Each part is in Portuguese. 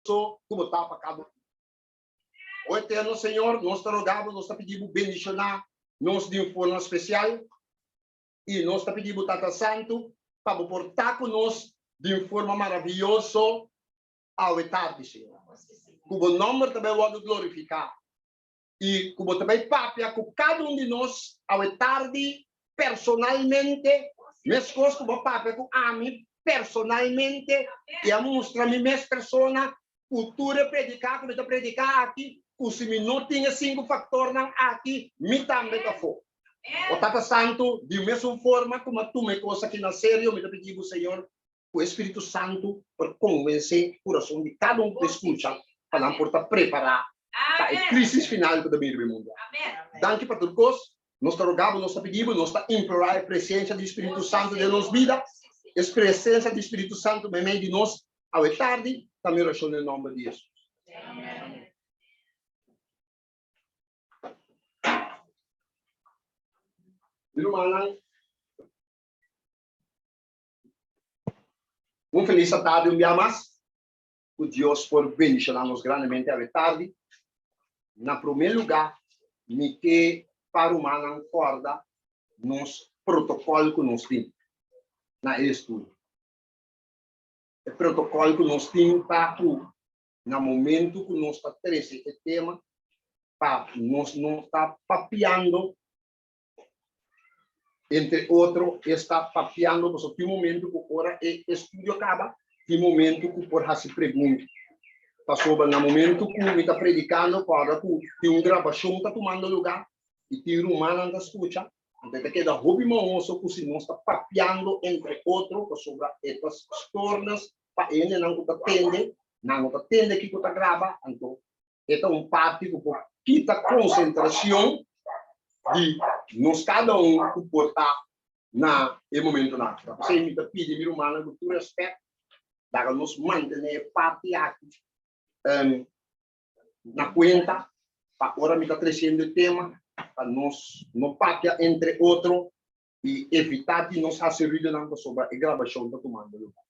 como está para cada. O eterno Senhor, nós te rogamos, nós te pedimos bendicionar, nós de forma especial, e nós te pedimos, Tata Santo, para portar conosco de forma maravilhosa ao tarde, Senhor. Como o nome também pode glorificar. E como também papia com cada de nós ao tarde, personalmente, minhas coisas como papia com a mim, personalmente, e a mostrar-me minhas pessoas, cultura predicar, como eu predicar aqui, se me não tinha 5 fatores aqui, me também está fora. O Tata Santo, de mesma forma como tu me coisa aqui na série, eu me pedi ao Senhor, o Espírito Santo, para convencer o coração de cada que escuta, para não portar preparar para a crise final que também do mundo. Danke para todos, nós te rogamos, nós te pedimos, nós te implorar a presença do Espírito Santo de nossa vida, a presença do Espírito Santo no meio de nós, ao tarde, também oração no nome de Jesus. Amém. Feliz tarde, dia mais. Que Deus por bendicionar-nos grandemente à tarde. Na primeiro lugar, me que para o humano corda nos protocolo que nós temos na estudo. O protocolo que nós temos para no momento que nós está trazendo esse tema, para nós não está papiando. Entre outros, está papiando, porque tem momento que agora o estudo acaba, tem momento que por fazer pergunta. Passou no momento que me está predicando, para que tem gravação está tomando lugar, e tem humano que escuta, então que da hobby moço que se não está papiando entre outros, sobre estas tornas, para ele não atende que está grava, então é parte que quita concentração de nós cada que portar na momento na você me pede meu humano que tu respeito para nos manter parte aqui na conta para agora me está crescendo o tema para nós não papiar entre outros e evitar de nós fazer não sobre a gravação da tomando lugar.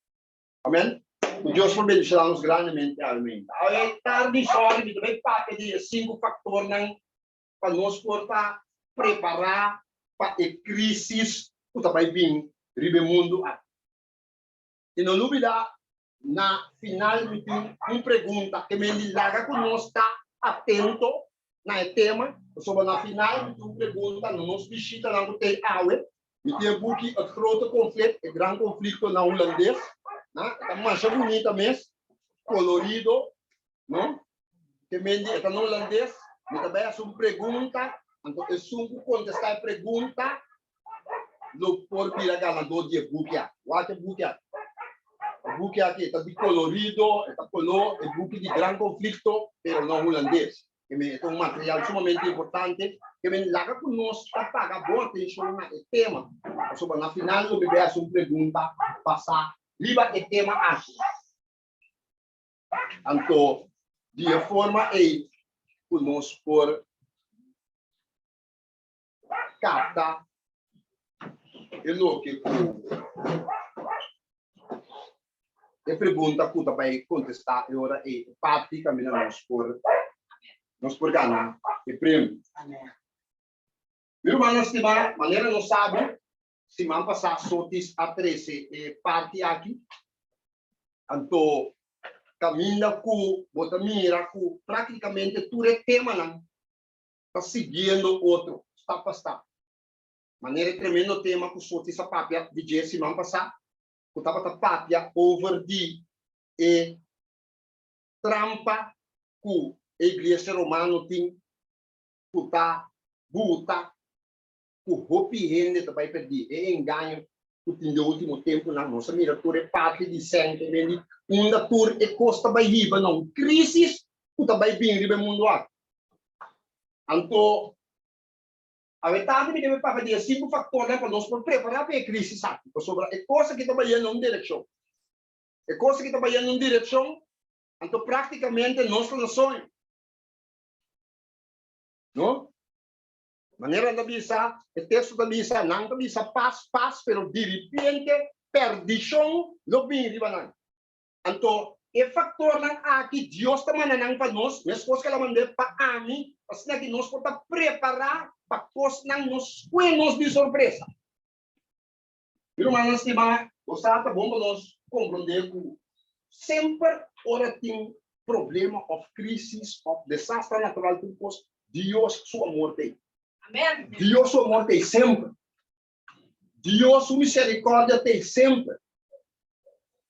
Amém? Deus por bendicionar-nos grandemente. Amém. A tarde só me também papiar de 5 fatores para nós portar preparar para a crise que vai vir no mundo. E não dúvida, na final, me tem uma pergunta que me dilaga que nós está atento no tema. Sobre na final, me tem uma pergunta, nós visita não tem água. Me tem aqui o grote conflito, o grande conflito na holandês. É uma mancha bonita mesmo, colorido, não? Que me diz que no holandês, me também é uma pergunta. Então, eu sou contestar a pergunta do por vir ganador de buquê. O que é buquê? O buquê aqui está de colorido, está color, é buquê de grande conflito, mas não holandês. É um material sumamente importante que me larga conosco para pagar boa atenção no tema. Sobre na final, eu me peço uma pergunta passar liba o tema aqui. Então, de forma aí, conosco por carta e lo que a pergunta que vai contestar agora é praticamente nós por ganhar o prêmio. Meu irmão, estimar, maneira não sabe se man passar sotis a 13 parte aqui, então caminha com bota mira com praticamente tudo é tema não está seguindo outro está passando. Maneira tremendo tema que sou essa papia de Jesse man passar, que estava a papia over de trampa que a igreja romana tem, que tá buta, que hopi rende também perdi, engano que tem no último tempo na nossa miratura é parte de sempre, vende uma tour e costa vai riba não crise que também bem riba mundo aqui. Então a verdade me deve para fazer 5 fatores para nós preparar para a crise, sabe? Sobre a coisa que está indo em direção. A coisa que está indo em direção, então praticamente nós não sonhamos. Não? Maneira da bisa, o texto da bisa, não da bisa paz, pero de repente, perdição, não vem riba não. Então, e factor ng aqui Deus também não para nós, mas coisa que ela manda para a mim, assim que nós podemos preparar para coisa não nos coinos de surpresa. Irmãos, estima, você está bom para nós compreender que sempre ora tem problema of crisis, of desastre natural, porque Deus sua amor tem. Amém. Deus sua amor tem sempre. Deus sua misericórdia tem sempre.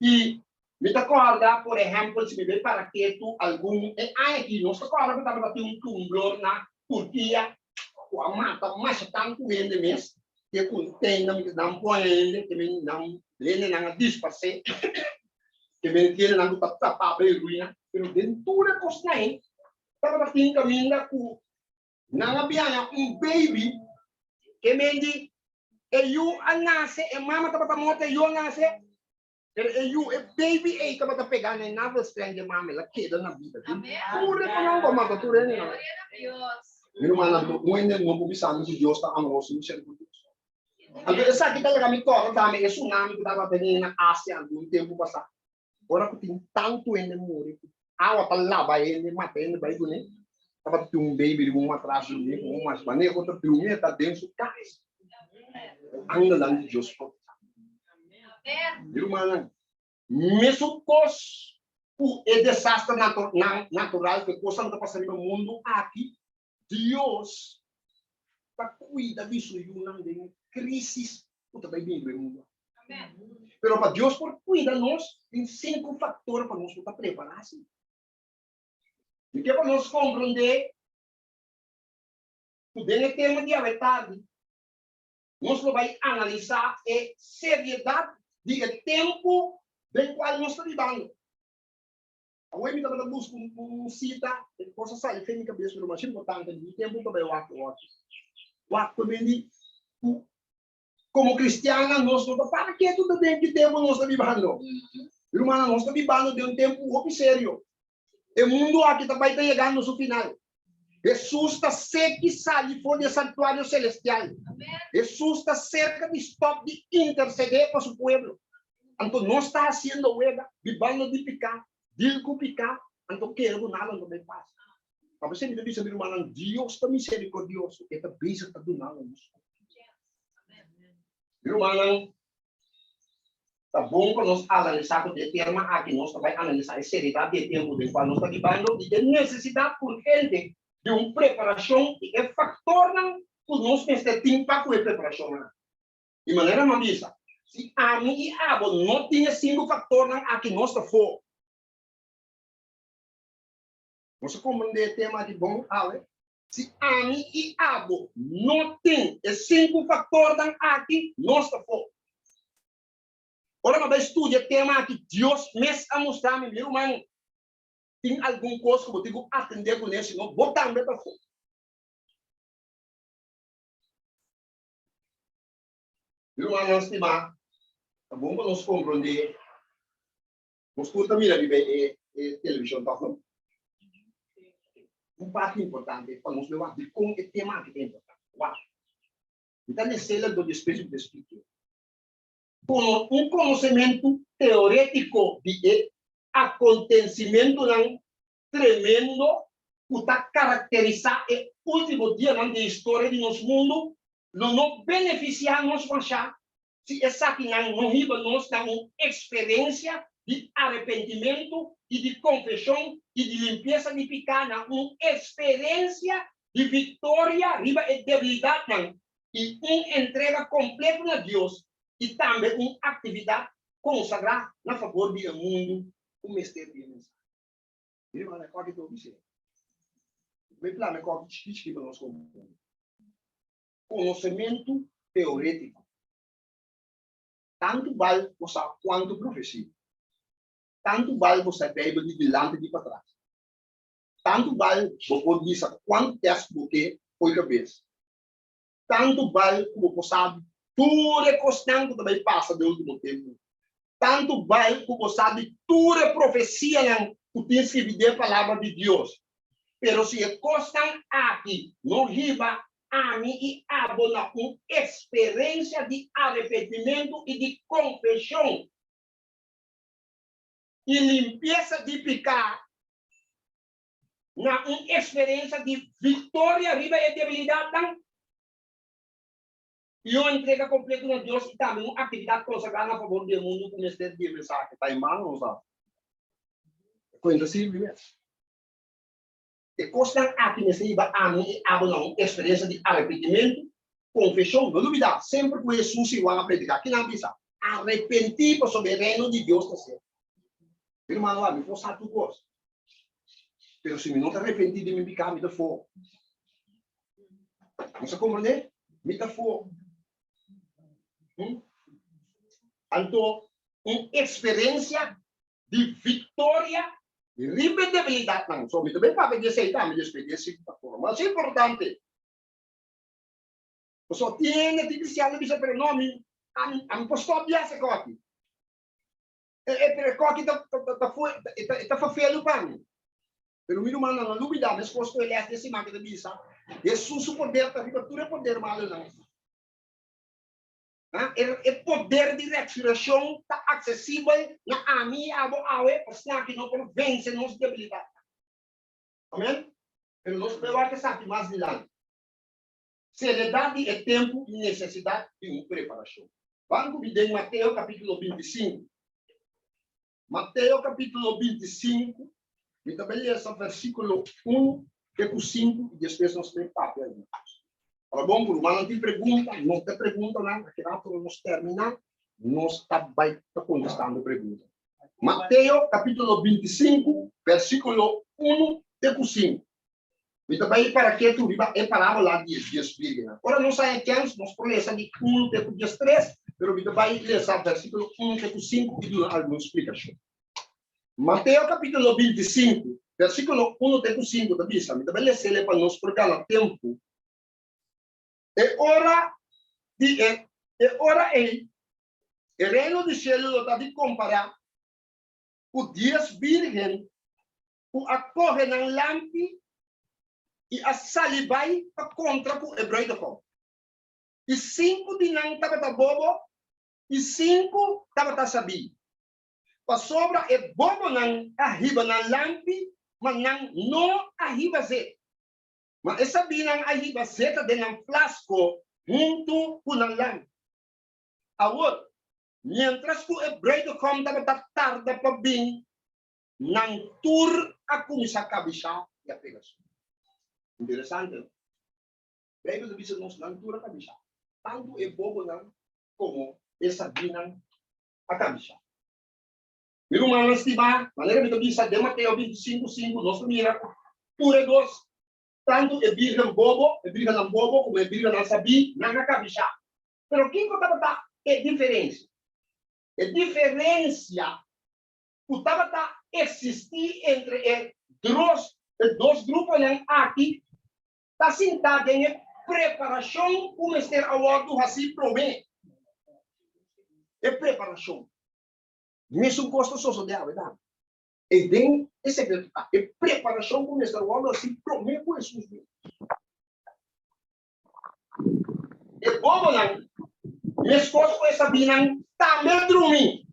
E me acorda, por exemplo, se me vê para que tu algum aqui nós acorda que estava batendo um tumblor na Turquia, com a mata mais tanto vende mesmo, que contém não põe que me não lene não dispasse, que me tiene não tá abrir ruína, pero dentro da costa aí, estava batendo caminho com não havia baby que me di eu a nasce e mama estava morta eu nasce. Pero baby ay ka pegar na nada estranha mami la queda na vida. Pure pa nang bamata tu rin na. Pero man mo hindi mo bumisan si Dios ta amo si Michelle ko. Ang isa kita kami ko dami e tsunami kita ba tani na Asia ang tempo pasa. Ora ko tin tanto ende muri. Awa tala ba ende mate ende ba igune. Dapat tung baby mo matraso ni ko mas mane ko ta tung ta denso kais. Ang lang di Dios po. Irmã, mesmo cos o desastre natural que coisa não está passando no mundo aqui, Deus está cuida disso e não tem crise, o também bem no mundo. Pero para Deus por cuida nós tem 5 fatores para nós estar preparados. E que para nós compreender, o bem tema de verdade, nós vai analisar a seriedade de tempo do qual nós estamos vivendo. Agora, me estava buscando um cita, coisa sai, tem que cabeça, mas importante, de tempo também o ato. O ato também, como cristiana, nós não para que tudo bem que tempo nós estamos vivendo. Irmã, nós estamos vivendo de tempo muito sério. O mundo aqui também está chegando no seu final. Jesus está cerca de sair fora do santuário celestial. Jesus está cerca de stop de interceder para o povo. Então, não está fazendo huelga, vivendo de picar, de picar, então quero nada não me passa. Mas você me diz, meu irmão, Deus está misericordioso, está bem, está do nada. Meu irmão, está bom para nós analisar o tema aqui, nós também analisar a seriedade do tempo do qual nós estamos vivendo e a necessidade urgente de uma preparação e é factor que nós temos para a preparação. De maneira mavisa, se a mim e a abo não tinha 5 fatores aqui nós está fora. Você compreende o tema de bom, Ale? Se a mim e a abo não tem 5 fatores aqui nós está fora. Ora, mas estude o tema aqui, Deus mesmo a mostrar, meu irmão, tem algum coisa que eu tenho que atender com isso, não vou também para fora. Irmão, estimar, tá bom para nós compreender. Nós também viver televisão, tá bom? Parte importante para nós levar de como é tema que é importante. Uau! Então, necessita do Espírito de Espírito. Com conhecimento teórico de acontecimento tremendo que está caracterizar o último dia da história do nosso mundo, não beneficiar nós achar se essa que não riba nós dá uma experiência de arrependimento e de confissão e de limpeza de pecado, uma experiência de vitória riba e debilidade e uma entrega completa a Deus e também uma atividade consagrada a favor do mundo, o mistério de mensagem. Irmão, é qual que eu disse? Vem lá, é qual que nós compreendemos. Conhecimento teórico. Tanto vale você quanto profecia. Tanto vale você Bíblia de diante de para trás. Tanto vale você dizer quanto texto você foi cabeça. Tanto vale que você sabe tudo é constante que também passa do último tempo. Tanto vale que você sabe tudo é profecia que tem que viver a palavra de Deus. Pero se é constante aqui, não riba a mim e abona uma experiência de arrependimento e de confissão. e limpeza de pecado na uma experiência de vitória riba e debilidade e uma entrega completa a Deus e também uma atividade consagrada a favor do mundo com esse de mensagem está em mãos lá coisa simples mesmo e consta aqui nesse livro a mim não experiência de arrependimento confissão não duvidar sempre que Jesus se vai predicar que não precisa arrepentir para o soberano de Deus está certo irmão lá me forçar tu coisa pero se me não te arrepentir de me picar me dá fogo você compreende? Me dá fogo então uma experiência de vitória de repetibilidade não só me também para que aceitar me despedir mas é importante só tem que cristiano dice pero no mi am posto biasa ko aqui pero ko aqui tá feio para mim pero mi domanda non dubita mas posto ele é esse marca de bisa Jesus o poder tá fica tudo poder mal não é poder de ressurreição está acessível na ami abo awe para que não vence nos debilidade amém pero nós precisamos que sabe mais de lá seriedade é tempo e necessidade de uma preparação vamos ver em Mateus capítulo 25 Mateus capítulo 25 e também esse versículo 1 e 5 e depois nós temos papel Ora, bom, por uma não te pergunta, nada, que dá para nós terminar, nós está contestando a pergunta. Mateus, capítulo 25, versículo 1 e 5. E também para que tu viva é parábola de Espírito. Agora, nós sabemos, nós podemos ler de 1 e 3, mas também ler o versículo 1 e 5 e dar alguma explicação. Mateus, capítulo 25, versículo 1 e 5, também ler para nós, porque há tempo. E ora el reino de cielo lo está de comparar com 10 virgens que acorrem na lampi e a salibai para contra o hebreu do povo. E 5 de não estava bobo e 5 estava sabi. Para sobra é bobo não arriba na lampi, mas não arriba zé. Mas essa binang arriba zeta de um flasco junto com a lampi. Agora, mientras que o hebreu do povo estava tarde para vir, não tur a começar a cabeça e a pegação. Interessante. Bíblia diz nos não tur a cabeça. Tanto é bobo não como essa binang a cabeça. Meu irmão, estima, maneira que diz de Mateus 25:5, nós mira, tur é dois. Tanto é virgem bobo, como é virgem não sabia, não na cabeça. Pero o que é diferença? É diferença que estava existir entre dois grupos aqui, está sentado em preparação para o mestre award assim promete. É preparação. Mesmo custo social, verdade? E tem esse secreto, é preparação para o mestre award assim promete com Jesus. É bom não? Minha esposa com essa binang também dormir.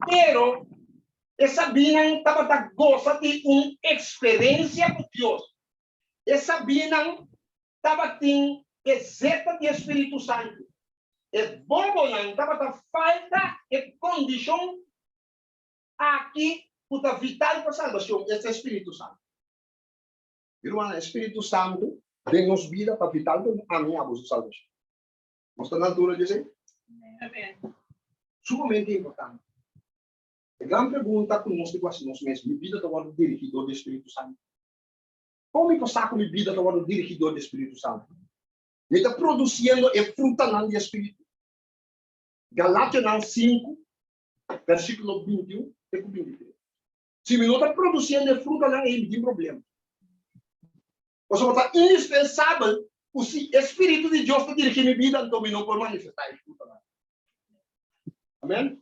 Pero essa binang estava gosta de uma experiência com Deus. Essa binang estava tendo exeta de Espírito Santo. É bom não? Estava falta de condição aqui para vital para a salvação. Esse Espírito Santo. Irmão, Espírito Santo vem nos vida para vital para a minha salvação. Nós estamos na altura de dizer? Sumamente importante. A grande pergunta que nós temos nós mesmos, minha vida está sendo dirigida do Espírito Santo. Como eu posso minha vida está sendo dirigida do Espírito Santo? Me está produzindo a fruta do Espírito. Galátias 5, versículo 21 e 23. Se me não está produzindo a fruta, não tem problema. Você está indispensável. O Espírito de Deus está dirigindo minha vida, então eu não posso manifestar a fruta. Amém?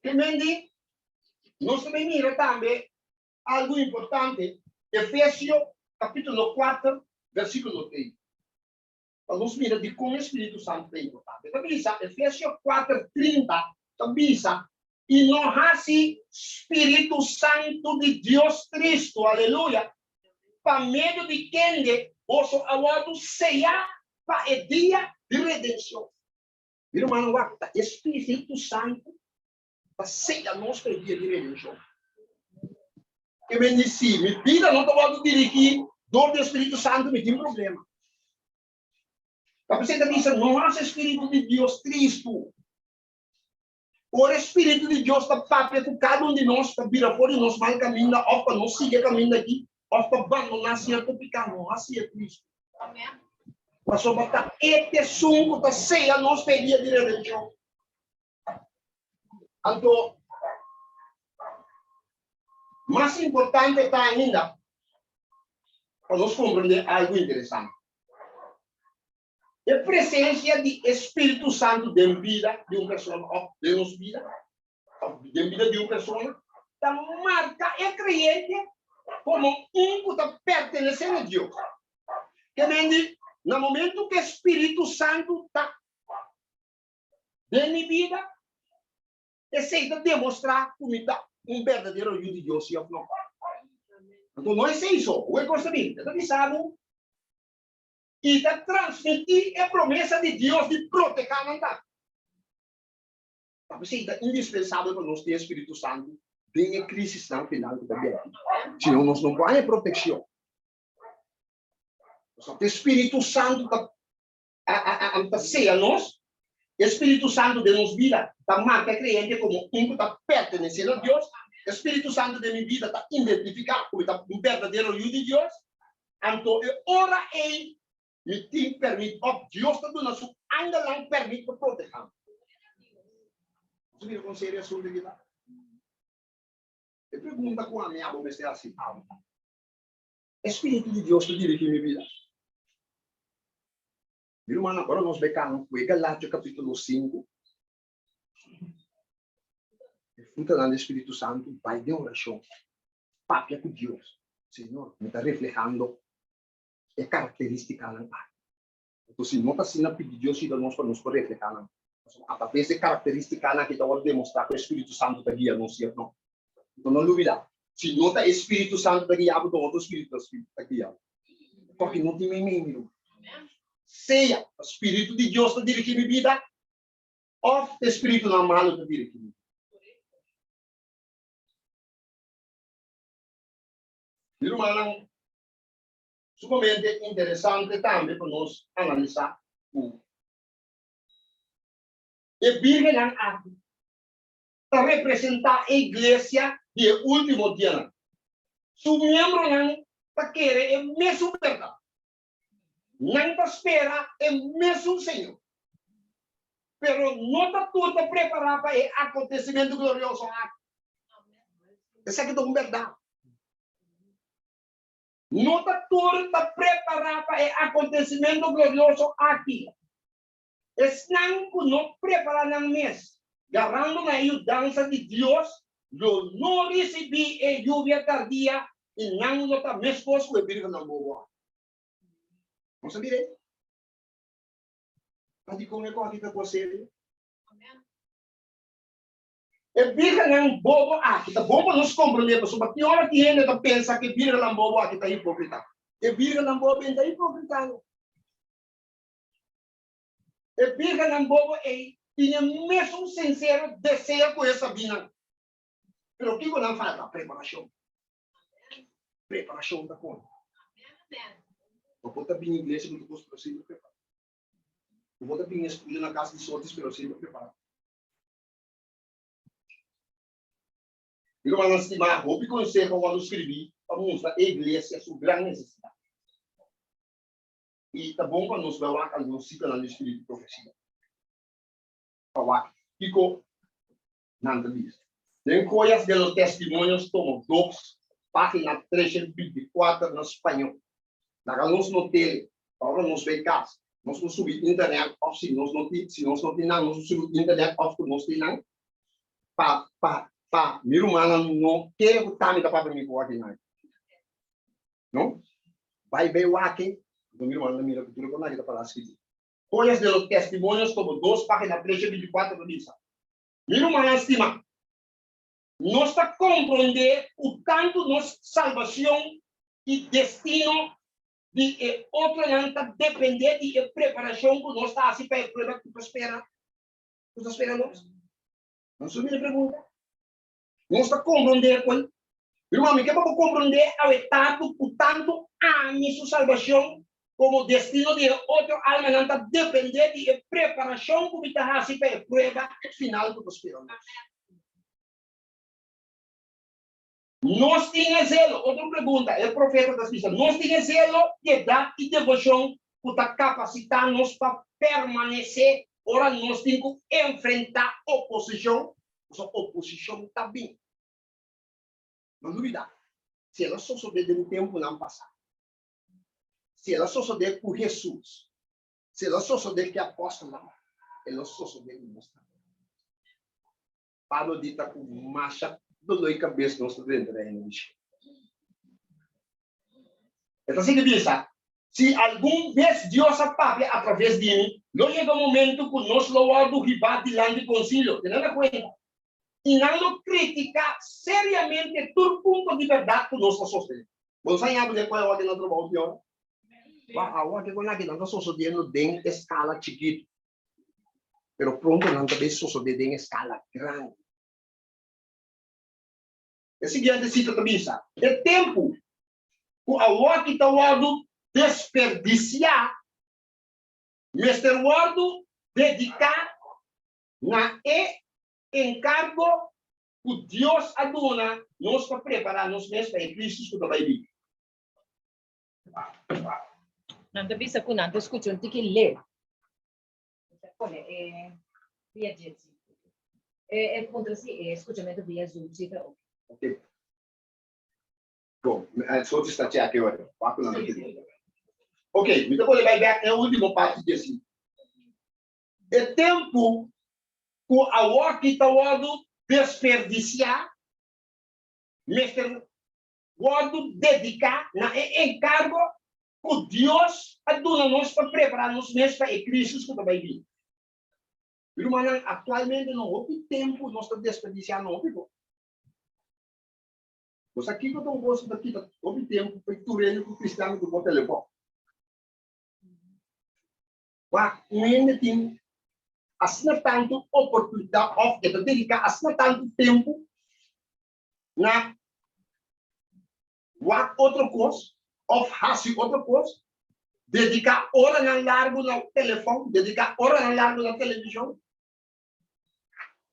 Também, nós também miramos também algo importante. Efésios, capítulo 4, versículo 3. Nós miramos de como o Espírito Santo é importante. Também, Efésios 4, 30, também, E não há Espírito Santo de Deus Cristo, aleluia, para meio de quem vosso awado seja para o dia de redenção. Irmão, o Espírito Santo para seja nosso dia de redenção. Que me disse, minha vida não estou dirigir, dor do Espírito Santo me tem problema. A pessoa diz, não há Espírito de Deus Cristo. O Espírito de Deus está para cada um de nós, para vir fora de nós, mal caminho, ou para não seguir caminho aqui, ou para abandonar certo pecado, não assim é Cristo. Amém. Mas só para este sungo, para ser a nossa dia de redenção. Então, mais importante está ainda, para nós compreender algo interessante. A presença de Espírito Santo de vida de uma pessoa, de nossa vida, de vida de uma pessoa, da marca é crente como um que está pertencendo a Deus. Que vem no momento que o Espírito Santo está de minha vida, aceita demonstrar como está um verdadeiro filho de Deus, sim ou não. Então, não é isso. O que gosta de mim? Está avisado. E está transmitir a promessa de Deus de proteger a mandar. Mas é indispensável para nós ter o Espírito Santo bem a crise no final também. Senão nós não vamos ter proteção. O Espírito Santo está ser a nós, o Espírito Santo de nossa vida está marca crente como um que está pertencendo a Deus, o Espírito Santo de minha vida está identificado como um verdadeiro filho de Deus. Então, ora é me tem permite, Deus está dando isso, ainda não permite para proteger. Você viu com sério assunto aqui lá? Eu pergunto com a minha avó, se é assim. Espírito de Deus está dirigindo minha vida. Meu irmão, agora nós becamos com Galátia capítulo 5. Fruta do Espírito Santo, vai de oração. Papia com Deus. Senhor, me está reflejando é característica da Pai. Então, se não está sendo pedido Deus para nós refletir, através de característica que está demonstrar que o Espírito Santo está guiando, não sei não. Então, não duvida. Se não está o Espírito Santo está guiando, então o Espírito está guiando. Porque não tem meio. Seja o Espírito de Deus está dirigindo a vida, ou o Espírito normal está dirigindo. Irmão, sumamente interessante também para nós analisar o Bíblia para representar a igreja do último dia. Su membro não está querendo o mesmo verdade. Não está espera o mesmo Senhor. Pero não está tudo preparado para o acontecimento glorioso. Essa aqui é uma verdade. Não está tudo preparado para o acontecimento glorioso aqui. Estão não preparando mesmo. Garrando na ajudança de Deus, eu não recebi a lluvia tardia e não está mesmo com a Bíblia na boa. Não sabia? Mas de como é que eu fico com você? A Bíblia não é bobo aqui. Está bom para nos compreender, mas a pior que ainda pensa que a Bíblia não é bobo aqui, está hipócrita. A Bíblia não é bobo, está hipócrita. A Bíblia não é bobo, tinha mesmo sincero desejo com essa vida. Mas o que não faz? A preparação. Preparação da conta. Eu vou estar bem em inglês, eu vou estar sempre preparado. Eu vou estar bem escolhido na casa de outros, mas sempre preparado. Irmão, estimar, vou me conhecer quando eu escrevi para mostrar a igreja, a sua grande necessidade. E está bom para nós ver que nós cita no Espírito de Profecia. Ficou na entrevista. Em coisas dos testemunhos, tomo 2, página 324 no espanhol. Na nós não tele, agora nós vem casa. Nós não subir internet, ou se nós não tem nada, nós subir internet, ou se nós tem nada. Meu irmão não quer que tá me capaz de me coordenar. Não? Vai ver o aqui. Meu irmão não mira cultura com nada para assim. Coisas dos testemunhos, como 2, página 324 diz. Meu irmão estima. nós está compreender o tanto nossa salvação e destino de outra não está depender de preparação que nós está assim para a prova que tu espera. Tu está esperando? Não sou minha pergunta. Nós está compreender com irmão, que para compreender o tanto a minha salvação como destino de outra alma não está depender de preparação que está assim para a prova final que tu esperando. Nós tínhamos zelo, outra pergunta, o profeta das missões, nós tínhamos zelo, piedade e devoção que está capacitando-nos para permanecer, ora nós temos que enfrentar oposição, essa oposição está bem. Não duvida, se ela só souber do tempo não passar, se ela só souber com Jesus, se ela só souber que apóstolo, ela só souber mostrar. Paulo dita com marcha, dolor e cabeça não está dentro da energia. Então, assim que diz, se algum vez Deus apaga através de mim, não chega o momento que nós louvamos o rival diante do concílio, tem nada conta. E não critica seriamente todo ponto de verdade que nós estamos sustentando. Você sabe de qual é a ordem do trabalho de hoje? A ordem que nós estamos sustentando em escala chiquita. Mas pronto, não também sustentando em escala grande. É seguinte cita também, é tempo que a ordem está desperdiciar, mas ter ordem dedicar na encargo que Deus aduna nós para preparar nos mesmos para Cristo que vai vir. Não te bisa kuna, te escucho, te que ler. Via gente. Contra si, escutamente via Zoom, cita. Ok. Bom, só te está aqui agora. Ok, então vou levar back é o último parte desse. É tempo que a ordem está desperdiciar, mas ordem dedicar na encargo que Deus aduna nós para preparar nos mesmos para Cristo que vai vir. Irmão, atualmente não houve tempo, nós estamos desperdiciando, não houve. Mas aqui que eu estou gostando daqui, houve tempo para tu reino com o cristiano do bom telefone. Mas ainda tem assim tanto oportunidade, ou dedicar assim tanto tempo na outra coisa, ou fazer outra coisa, dedicar hora na largo no telefone, dedicar hora na largo na televisão.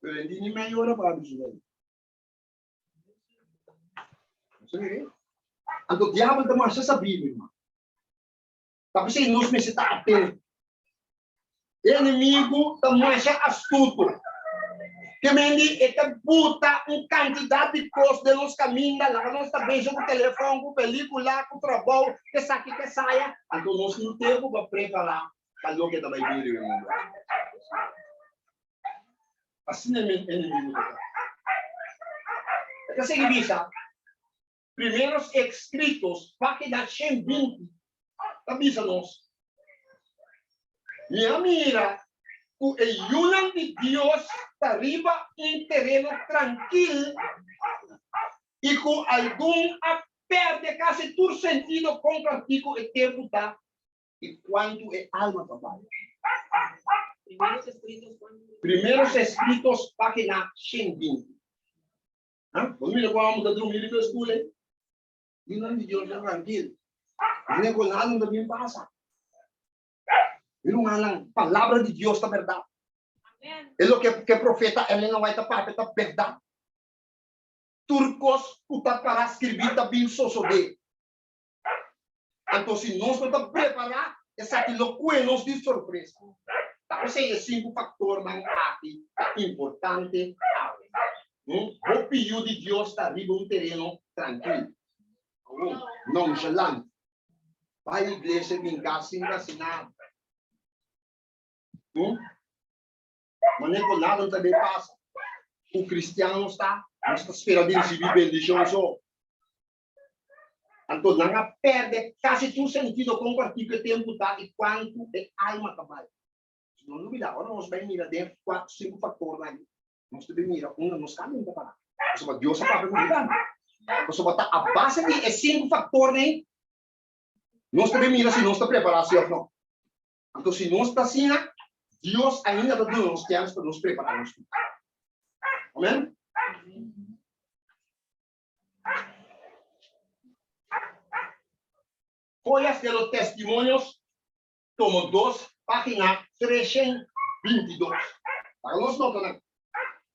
Eu ainda nem meia hora para isso. Então, o diabo também já sabia, irmão. Está pensando, nós necessitamos atento. Inimigo também já astuto. Que mendi é buta quantidade de coisas de nos caminhos, lá nós também com o telefone, com película, com trabalho, que saque que saia. Então, nós não temos para preparar para o que também vir, irmão. Assim é o inimigo. É assim que diz, primeiros escritos, página 120, avisa-nos. Minha mira, o Yunan de Deus arriba um terreno tranquilo e com algum perde quase todo sentido comparativo o tempo está e quanto é alma trabalha. Primeiros escritos, página 120. Quando me vamos a dormir na escola, Yunan de Deus é tranquilo. Não é com nada também passa. Irmã, palavra de Deus é verdade. É o que profeta ele não vai estar para a verdade. Turcos está para escrever também sosode. Então, se nós não estamos preparados, essa aquilo que nos de surpresa. Então, esse 5 fatores aqui importante. O pedido de Deus está arriba um terreno tranquilo, nonchalant. Vai à igreja vingar sem vacinar. Mas nem com nada também passa. O cristiano está esperando de receber bendição só. Então, não perde quase todo sentido com o que o tempo está e quanto é alma trabalha. Não duvida, agora nós vamos mirar dentro 4, 5 fatores ali. Nós devemos mirar, nos caminhos para lá. Pastor Deus a própria cuidando. Pastor a base de 5 fatores nem nós também mira se nós está preparado ou não. Então se nós está assim, Deus ainda está dando os tempos para nos prepararmos. Amém? Folhas de los Testimonios, tomo 2, página 322. Para nós não, né?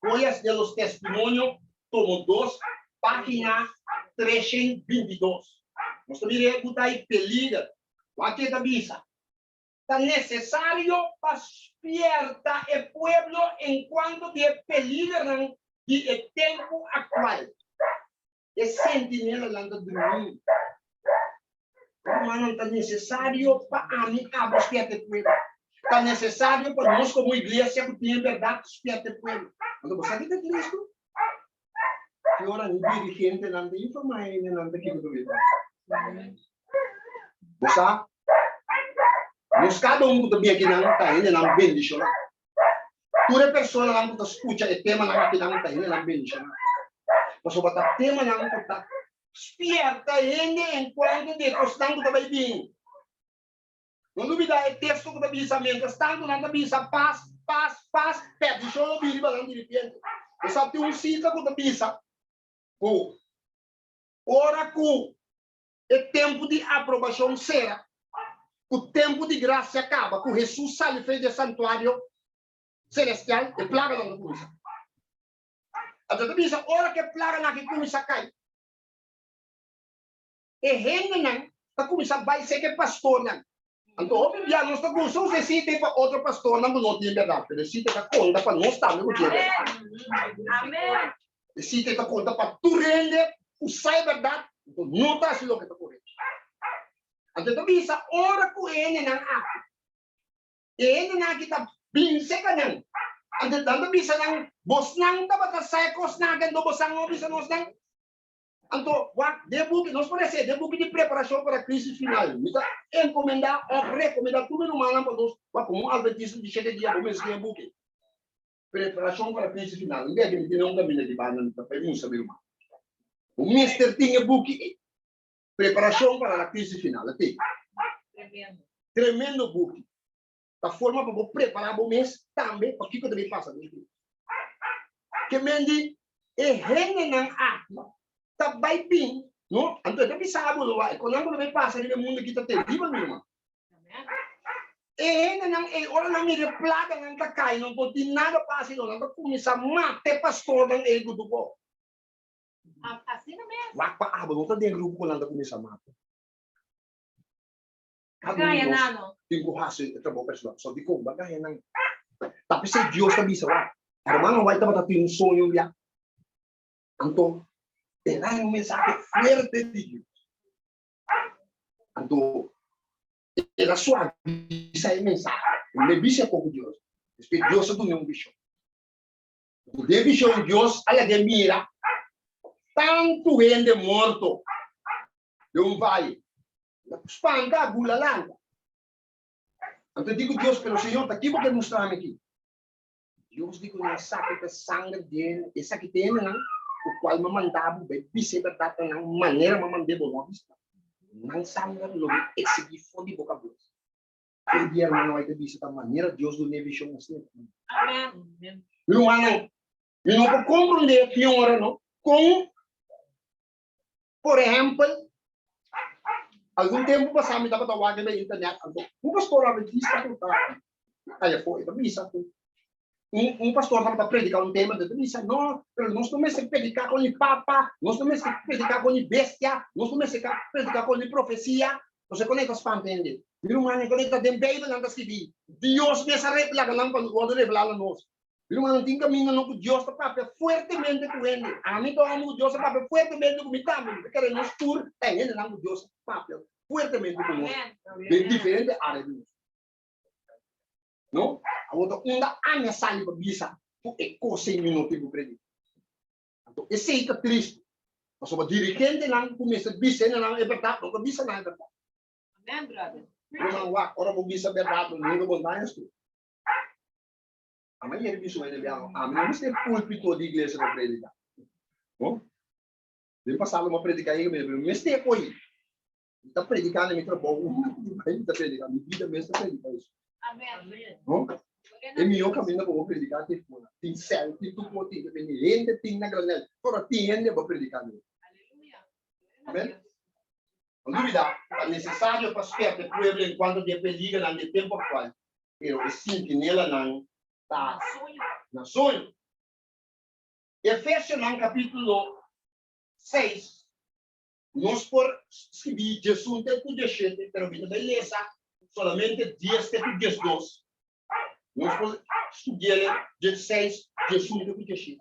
Folhas de los Testimonios, tomo 2, página 322. Nós também escutar aí peliga. Aqui da bisa. Está necessário para despierta o pueblo enquanto de peligran de tempo atual. É sentinela lá do dormir. Mas não está necessário para a mim despierta o pueblo. Está necessário para nós como igreja que tem verdade despierta o pueblo. Quando você acredita em Cristo, que ora no dirigente não tem informação, não tem que ver. Você nós cada também aqui não está indo não bendição. Toda pessoa não está escuta o tema não aqui não está indo não bendição. Mas o bata tema não está despierta ainda enquanto de constante da bem. Não duvida é texto do pensamento, estando na bisa paz, pede só o Bíblia não de repente. Você sabe tem cita com a bisa. Ora com o tempo de aprovação será. O tempo de graça acaba. Com Jesus sai fez do santuário celestial e plaga não começa. A gente diz, hora que plaga não começa a cair. E rende não, está começando vai ser que pastor não. Então, homem já não está com se cita para outro pastor não tem verdade. Ele cita para conta para nós também o dia. Amém. Ele cita para conta para tu rende, o sai verdade. Então, não está assim o que está correndo. Então, bisa ora ko ene ng ako. Ene na kita binse ka nang. Então, bisa ng bos nang tabata saikos na gando bosang mo bisa nos nang. Então, debuque, nós parece debuque de preparação para a crise final. Mita encomendar ou recomendar tudo no malam para nós, como um adventismo de 7 dias, vamos debuque. Preparação para a crise final. Não é que não caminha de banana, para não saber mais. O mister tinha buque. Preparação para a crise final. Tremendo. Tremendo book. Da forma para preparar o mês também, o que eu também faço. Que mendi e rende na atma. Tá bem bem, não? Então também sabe o vai. Quando não vai passar no mundo que tá terrível, meu irmão. E rende na e ora não me replaga não tá cai, não pode nada passar não, não começar mate pastor não ego do bo. Assim mesmo. Lá para não tá de grupo quando começar mate. Kaya na, no? Tingko hasil ito mo personal. So di ko bagay nang tapi sa Diyos na bisa wa. Hermano, vai tama tayo yung sonyo niya. Anto, era yung mensaje fuerte de Dios. Anto, era suave sa mensaje. Le bisa po ko Diyos. Espírito Diyos sa doon yung vision. O de vision Diyos ala de mira tanto gente morto. Yung vai espanta, bulalanda. Então digo Deus pelo Senhor, está aqui porque mostrar-me aqui. Deus digo na saque de sangue dele, essa que tem não, o qual me mandava, bem, se verdade não, maneira me mandei bom vista. Não sangue não exigir fome de boca boa. Que dia irmão vai ter visto da maneira Deus do nível chão assim. Amém. Irmão, eu não vou compreender que hora não, com por exemplo algum tempo passado, me dava tawagin na internet. Um pastor adventista, kaya po, ito, misa po. Um pastor para predicar um tema, ito, misa, no, pero nós não se predicar com o papa, nós não se predicar com o bestia, nós não se predicar com a profecia. Você conecta os pães, entende? Pero man, conecta den Bíblia, não está escrito. Deus me sa revela, não pode revelar a nós. Pero man, tem caminho no Deus está papel fuertemente com ele. A mim, todo Deus está papel fuertemente com ele também. Queremos tur, tem ele não Deus papel fuertemente com nós. Bem diferente área de nós. Não? A outra onda anya sali para bisa, tu eco 100 minutos para predicar. Então, esse é triste. Mas o dirigente não começa a bisa, não é verdade, não bisa não é verdade. Amém, brother. Não, ora vou bisa verdade, não é montanhas tu. Amanhã ele bisa vai levar. Amanhã você púlpito de igreja para predicar. Oh? Vem passar uma predicar aí, mas tem apoio. Está predicando, me trabalho, está predicando, minha vida mesmo está predicando isso. Amém. Oh? E meu caminho para predicar, tem céu, tem tudo, tem gente, tem na granel, fora tem gente para predicar. Amém? Não dúvida, é necessário para ser que pueblo enquanto de peliga no tempo atual. Pero é sim que nela não está na sonho. Efésios capítulo 6, nós por escrever Jesus tem tudo gente, pero vida beleza, solamente 10 tem 12. Nós por estudar 16, Jesus tem tudo gente.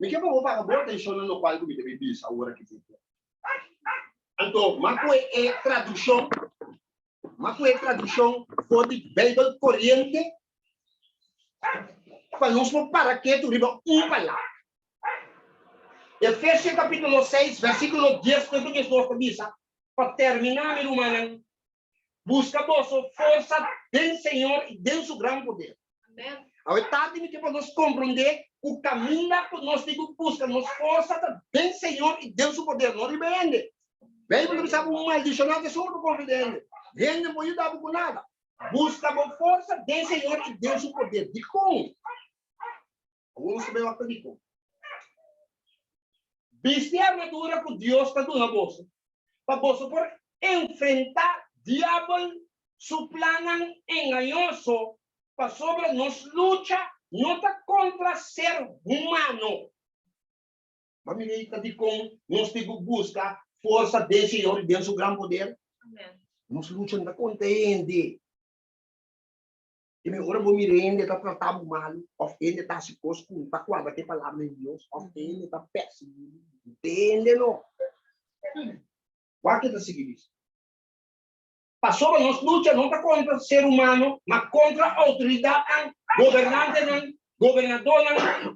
Me quer vou para boa atenção no qual me deve dizer agora que tem. Então, mas é tradução for de Bíblia corrente para nós para que tu riba palavra. Efésios capítulo 6, versículo 10, que tu nós diz, para terminar, meu irmão, busca vossa força do Senhor e de seu grande poder. Amém. A verdade é para nós compreender o caminho que nós temos busca, nossa força do Senhor e de seu poder, não rebelde. Bem, porque sabe uma maldição de sobre confidente. Gente não pode dar por nada. Busca a força do Senhor e de seu poder. De como? Vamos saber o que de como. Vestir a armadura que Deus está dando a você. Para você por enfrentar diabo, su plano engañoso, para sobre nos luta, não está contra ser humano. Vamos ver de como nós temos que buscar força do Senhor e de seu grande poder. Amém. Nós lutamos contra ele. E agora vou me render, está tratando mal, ou ele está se coscando, está quase que palavra de Deus, ou ele está péssimo. Entende, não? Qual que está seguindo isso? Passou a nossa luta não está contra o ser humano, mas contra a autoridade, governador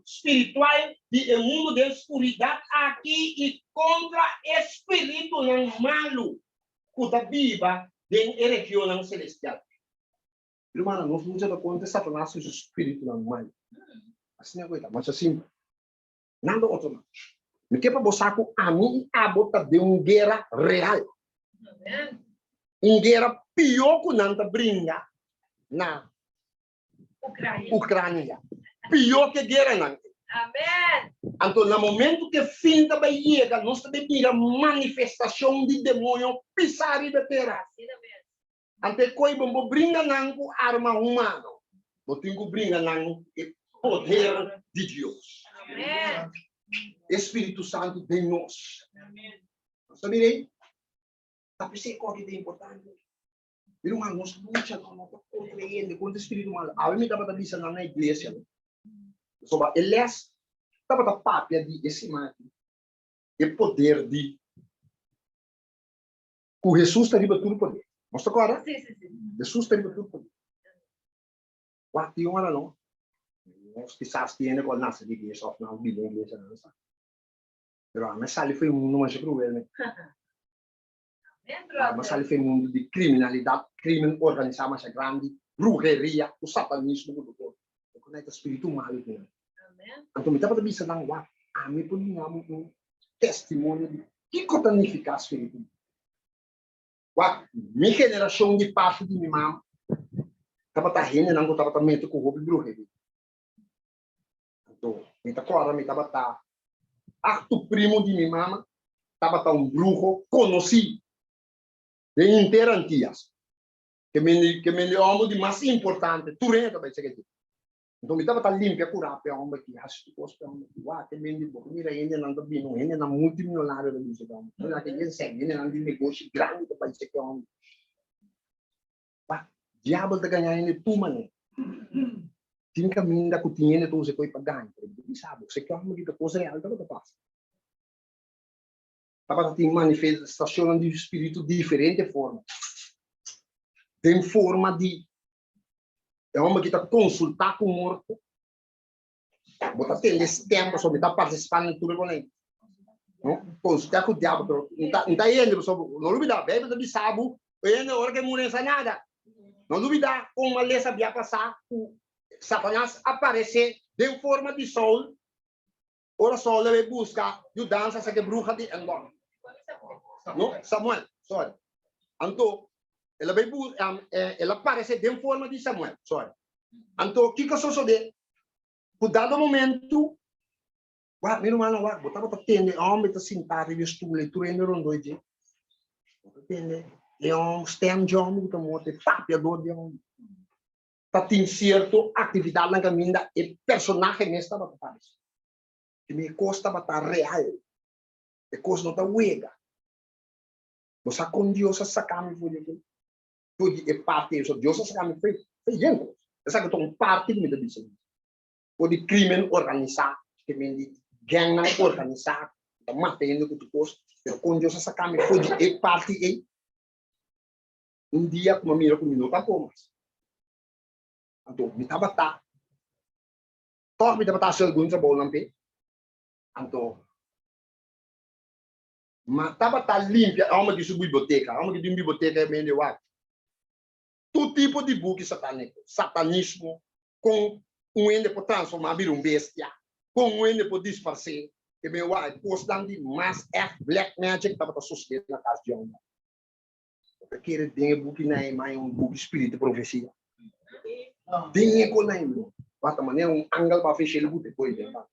espiritual do mundo da escuridão aqui e contra espírito malo que está viva em região celestial. Irmã, nós não temos conta Satanás e o espírito mal. Assim é coisa, mas assim, nada outro não. Me quer para você que a mim a bota de uma guerra real. Uma guerra pior que não está brinca na Ucrânia. Pior que guerra não. Amém. Então, no momento que fim da chega, nós temos a manifestação de demônio pisar da terra. Ante coi bombo brinca não arma humana. Eu tenho que brincar não poder de Deus. Amém. Espírito Santo de nós. Sabem? Tá pensando que é importante. Irmão, nós lutamos contra ele, contra o espírito mal. A mim estava dizendo na igreja. Sobre eles estava da papia de esse mate. E poder de que Jesus está riba tudo poder. Mostra agora? Sim. Jesus está riba tudo poder. Lá tem uma não. Nós quizás tiene com nossa igreja, ou não, bíblia igreja não sabe. Mas ali foi um mais cruel, né? Mas ali foi um mundo de criminalidade, crime organizado mais grande, bruxeria, o satanismo, tudo todo. Conecta espírito mal, né? Então, me estava pensando, a mim por um testemunho de que significa espírito. Minha geração de parte de minha mãe estava rindo, não estava também com roupa de bruxeria. Então, me estava acto primo de minha mãe estava um bruxo conhecido de interantias que me amo de mais importante, tudo também sei que. Então, me estava limpo, curar para homem que acho que posso para homem que me diz, mira, ainda não está bem, ainda não multimilionário da música, ainda que ele segue, ainda não tem negócio grande para país que homem. Diabo está ganhando tudo, mano. Tem caminho da cotinha, então você foi para ganhar. Sabe, você quer uma coisa real, então você passa. Estava tem manifestação de espírito de diferente forma. Tem forma de é uma que está consultar com o morto. Botar tendo esse tempo, só me está participando em tudo com ele. Consultar com o diabo, não está indo, não duvidar, bebe do bisabo, ainda hora que não é nada. Não duvidar, como a lei sabia passar, o Satanás aparecer de forma de sol, ora só ele busca e dança essa que bruxa de Endor. Não, Samuel, sorry. Então, ela vai ela aparece de forma de Samuel, sorry. Então, o que que sucede? Por dado momento, meu irmão, botava tende, homem tá sentado e estou leitura no doide. Tende, é stand job, tá morto, tapia do de tá tem certo atividade na caminha e personagem nesta batalha. Que me costa batalha real. E coisa não tá uega. Você com Deus sacame foi aqui. Tudo é parte disso. Deus sacame foi gente. Essa que é parte do meu business. O de crime organizado, que me gang organizado, tá matando com tudo. Pero com Deus sacame foi é parte é dia como mira com minuto como. Então, me tava tá. Toh me tava tá segundo sa bola lampe. Então, mas tava tá limpia, há uma que sub biblioteca, há uma que de biblioteca é meio de todo tipo de book satânico, satanismo, com ende por transformar vir bestia, com ende por disfarçar, que meio postando de mass F black magic tava tá sucedendo na casa de homem. Porque ele tem book na mais book espírito profecia. Tem com na bata maneira angle para fechar o book depois, tá?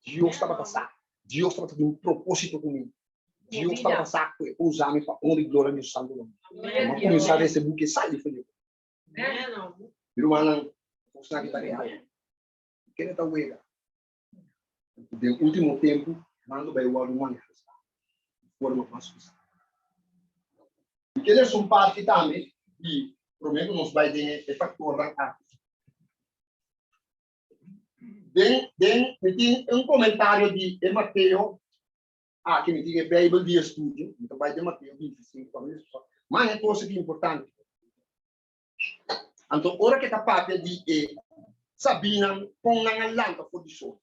Deus estava passando. Deus estava tendo propósito comigo. Deus estava passando para usar-me para honra e glória do santo nome. Mas começar a receber o que sai de filho. Meu irmão, não está aqui real. Quem está uega? No último tempo, mando vai o ano manifestar. Forma passo. E que eles são parte também e prometo nos vai ter efeito arrancar. Me tem comentário de Mateus, que me diga Bible de estudo, então vai de Mateus 25, mas é coisa que é importante. Então, ora que está parte de Sabina, com a lanta for de sol.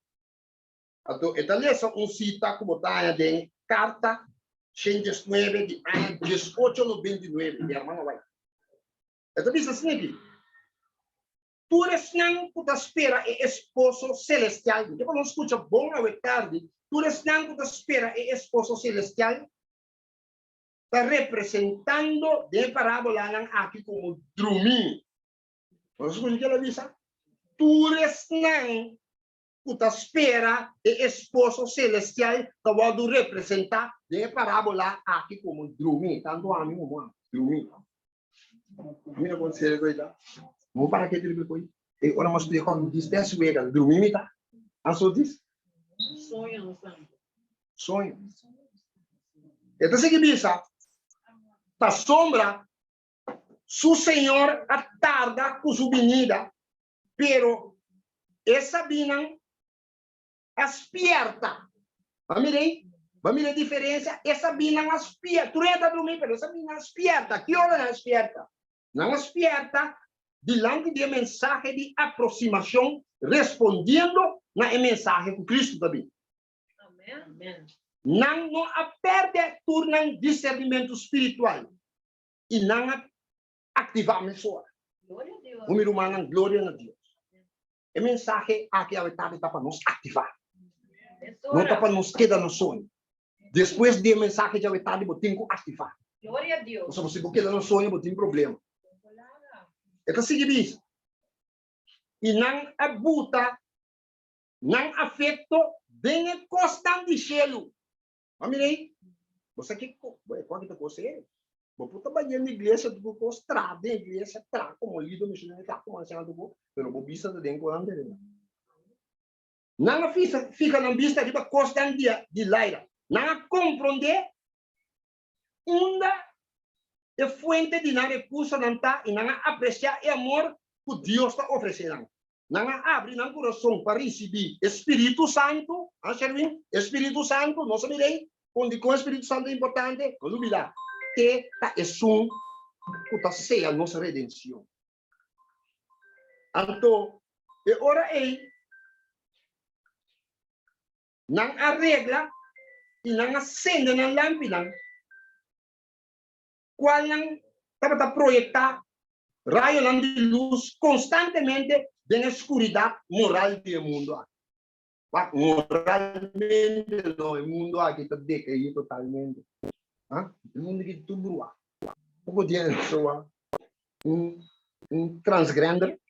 Então, esta lição cita como está em carta 109 de ano 1899, de irmã vai. Então, diz assim aqui. Tu não puta espera e esposo celestial. Depois não escuta bom ou tarde. Tu não puta espera e esposo celestial. Está representando de parábola aqui como drumim. Não escuta que ela diz? Tu não puta espera e esposo celestial. Está vado representar de parábola aqui como drumim. Tanto a mim como drumim. Mira quando você coisa. Vou para que ele foi. E ora mas tu com distância wega, dormir tá? Ansou diz? Sonho. Sonho. Então se que bisa. Ta sombra su Senhor atarda com sua vinda, pero essa vinda aspierta. Vamos ver a diferença? Essa vinda aspierta. Tu reta dormir, pero essa vinda aspierta. Que hora não aspierta? Não aspierta. Diante de mensagem de aproximação, respondendo na mensagem que Cristo também. Amém. Não perde tornam discernimento espiritual e não ativar a pessoa. Glória a Deus. O meu irmão, glória a Deus. A mensagem aqui está para nos ativar. Não está para nos quedar no sonho. Depois de mensagem de verdade, eu tenho que ativar. Glória a Deus. Se você queda no sonho, eu tenho problema. Então, seguinte, e não abuta, não afeta, bem constante gelo. Vamos aí? Você que pode ter você? Vou puta banheiro na igreja, do vou estrada, na igreja, como lido, missionário, como ancião do vou, pelo vou vista de dentro da antena. Não fica na vista de constante de laira. Não compreende, é fonte de não recurso não tá e não apreciar o amor que Deus está oferecendo. Não abre não coração para receber Espírito Santo, Espírito Santo, não sabem onde com o Espírito Santo é importante, não duvida, que tá é som que tá seja a nossa redenção. Então, é hora aí, não arregla e não acende na lâmpada. Qual não estava a projetar raio de luz constantemente na escuridão moral do mundo. Moralmente, no, el mundo aquí está decaído totalmente. El mundo que tú brua. Como tiene eso, un transgender,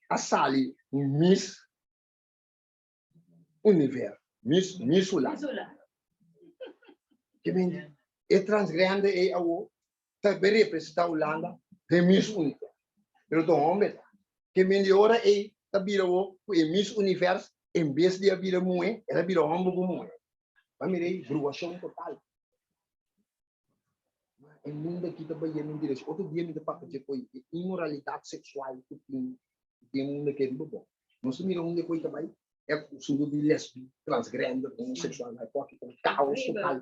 a sali, un Miss Universo, Miss Holanda. Que bem, é transgrande é algo que representa a Holanda de Miss Universo. Pero do homem, que bem de hora é tá vira o Miss Universo em vez de vira mulher, ela vira homem como mulher. Vai mirei bruação total. O mundo aqui tá bem em direção. Outro dia me dá para dizer foi imoralidade sexual que tem mundo que é bom. Nós mira onde foi também é o sundo de lesbi, transgrande, homossexual, vai qualquer caos total.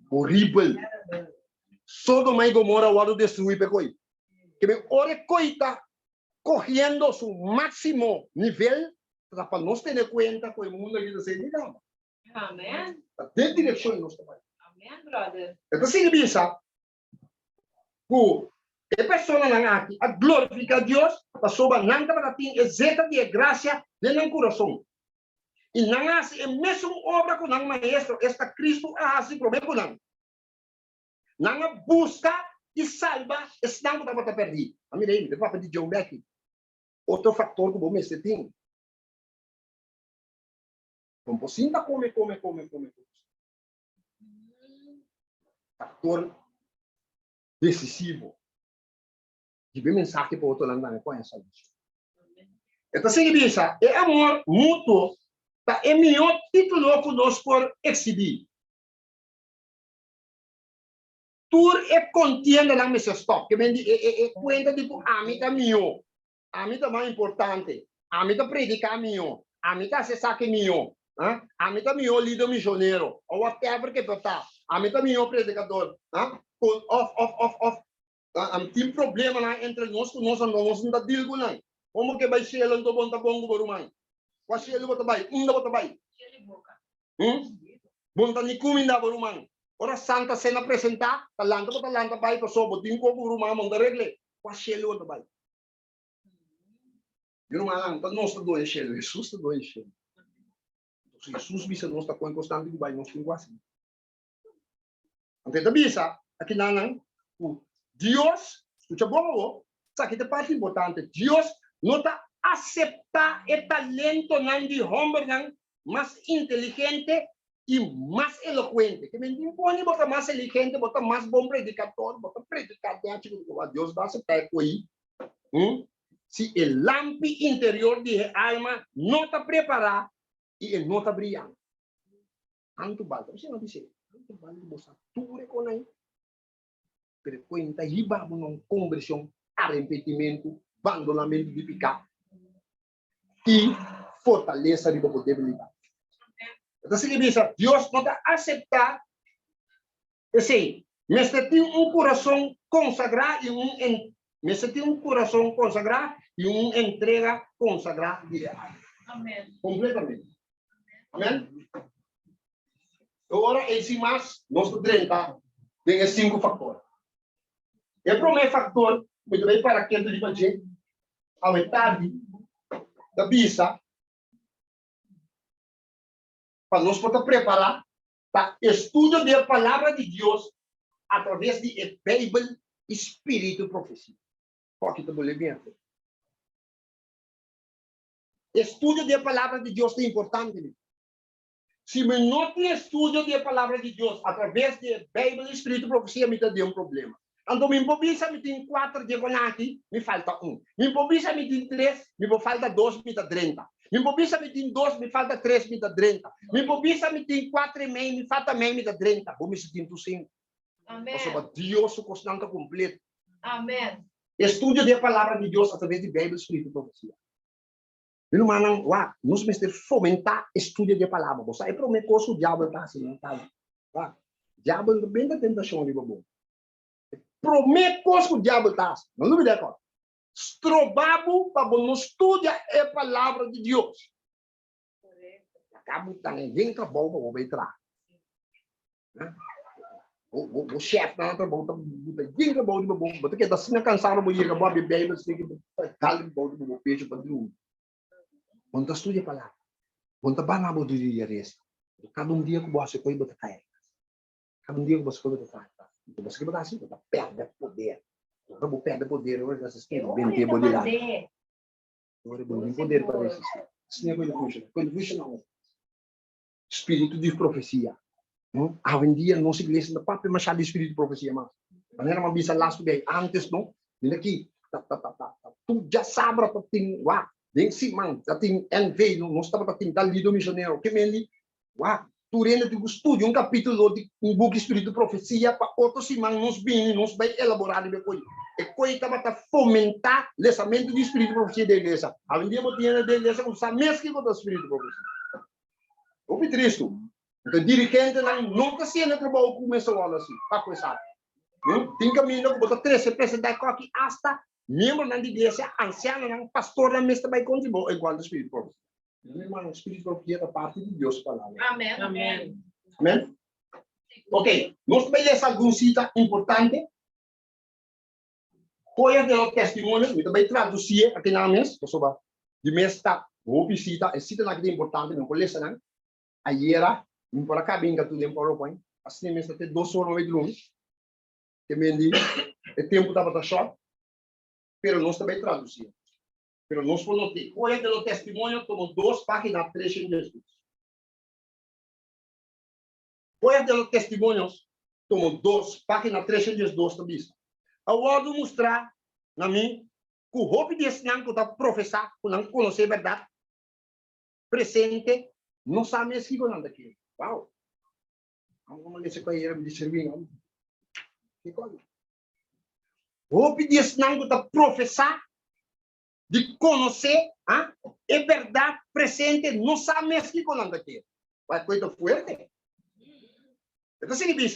Horrível. Sodoma y Gomorra o destruir pecoy. Que me ore coita cogiendo su máximo nivel para nos tener cuenta que el mundo que se llega. Amén. De dirección nos está. Amén, brother. Entonces significa que persona nan aqui a glorificar Dios para soba nanta para tin exeta de gracia de nan coração. E nan assim é mesmo obra com nan maestro esta Cristo assim promete nan. Nanga busca e salva, estamos para botar perdido. A mim aí, depois para John Beck. Outro fator que o bom tem. Como sinta come. Fator decisivo. Que vem mensagem para outro lado com essa isso. Então significa é amor mútuo, tá é melhor título que nós por exibir. Tur é contienda na mesa stop, que vem de cuenta tipo amita mio, amita mais importante, amita predica mio, amita se saque mio, amita mio líder missioneiro, ou whatever que tá, amita mio predicador, off, tem problema lá entre nós que nós não dá deal com não, como que vai ser lá do bom tá bom barumang, qual ser ele bota vai, bota vai, bom tá ni comida barumang. Ora santa cena apresentar, talanta vai para sobo, tem como rumah mong regle, quase ele o vai. Eu não alang, tá nós tá dois chelo, Jesus tá dois chelo. Jesus bisa nós tá com constante vai nós tem quase. Então bisa, aqui nanang, Deus, escuta bom, sabe que parte importante, Deus não tá acepta o talento nan de homem nan mais inteligente e mais eloquente. Que me impõe botar mais inteligente, botar mais bom predicador, botar predicador, Deus vai aceitar com aí. Se o lampe interior de alma não está preparado e ele não está brilhando. Anto balda, você não disse, anto balda você tudo com aí. Pero conta riba uma conversão, arrependimento, abandonamento de pecado e fortaleza de debilidade. Então significa Deus não está aceitar assim, mas tem coração consagrado e coração consagrado e entrega consagrada direto. Amém. Completamente. Amém? Agora, esse mais, nós temos tem 5 fatores. O primeiro fator, muito bem para quem de fazer, a metade da bisa, para nós poder preparar para estudo da palavra de Deus através de Bíblia, Espírito e profecia. Porque tu boleh bem. Estudo da palavra de Deus é importante. Se não tem estudo da palavra de Deus através de Bíblia, Espírito e profecia, me dá um problema. Então, me improvisa, me tem 4 diagonais, me falta 1. Me improvisa, me tem 3, me falta 2, me dá 30. Me improvisa, me tem 2, me falta 3, me dá 30. Me improvisa, me tem 4 e meio, me falta meio, me dá 30. Vou me sentir 5. Amém. Ou Deus o constante completo. Amém. Estudo da palavra de Deus através de Bíblia, Espírito e profecia. Não manang, nós temos fomentar estudo da palavra. Você é para o o diabo está assim, tá? Diabo não vem da tentação de bobo. Promete que o diabo está assim. Não duvida agora. Estrobabo para nós estudar a palavra de Deus. Acabo também vem com a boca vou entrar. O chefe não está bom, vem com a boca bom. Porque da cena cansado vou ir com a Bíblia, assim que tal bom do peixe para o quando estuda a palavra. Bonta bana bo di resta. Cada dia que você coi bota cair. Cada dia que você coi bota cair. Você que bota assim, bota perde poder. Ora bo perde poder, ora essas que bem tempo de lá. Ora bo nem poder para isso. Assim é coisa funciona. Coisa funciona. Espírito de profecia. Hoje em dia nossa igreja não pode mais de espírito de profecia mais. Maneira uma bisa last bem antes não. Vem aqui. Tu já sabe para tem lá. Vem sim, man. Já tem NV, não estava para tem lido missionário. Que mendi. Lá. Tu rende de estudo capítulo de book espírito de profecia para outros sim, man. Nos bem, nos bem elaborado depois. E coisa estava para fomentar o lançamento de espírito de profecia da igreja. Hoje em dia eu tenho da igreja com essa mesma que o espírito de profecia. O que triste. Então, dirigente nunca se entra trabalho com essa aula assim, para começar. Tem caminho que botar 13 presidente aqui hasta membro da igreja, anciano, pastor da mesa vai contribuir igual do Espírito Santo. Meu irmão, o Espírito Santo é da parte de Deus palavra. Amém. Amém. Amém. Ok, nós vamos ler alguma cita importante. Coisa do testemunho, eu também traduzir aqui na mesa, sobre de mês está, vou cita, é cita naquele importante, não pode ler, não. Aí era não por acá bem que tudo em PowerPoint. Assim mesmo até 2 horas no meio que me diz, o tempo estava da short, pero nós também traduzimos. Pero nós podemos ter, olha pelo testemunho, tomou 2 páginas, 3 em Jesus. Olha pelo testemunhos, tomou 2 páginas, 3 em Jesus também. Eu vou mostrar na mim que o roubo de ensinar que eu professar, que não conhecer a verdade, presente, não sabe mesmo que eu não daquilo. Uau! Vamos ler isso com a Ira de servir. Vou pedir ensinando da professar, de conhecer a verdade presente, não sabe mesmo que eu não daquilo. Vai coisa forte. Então, se ele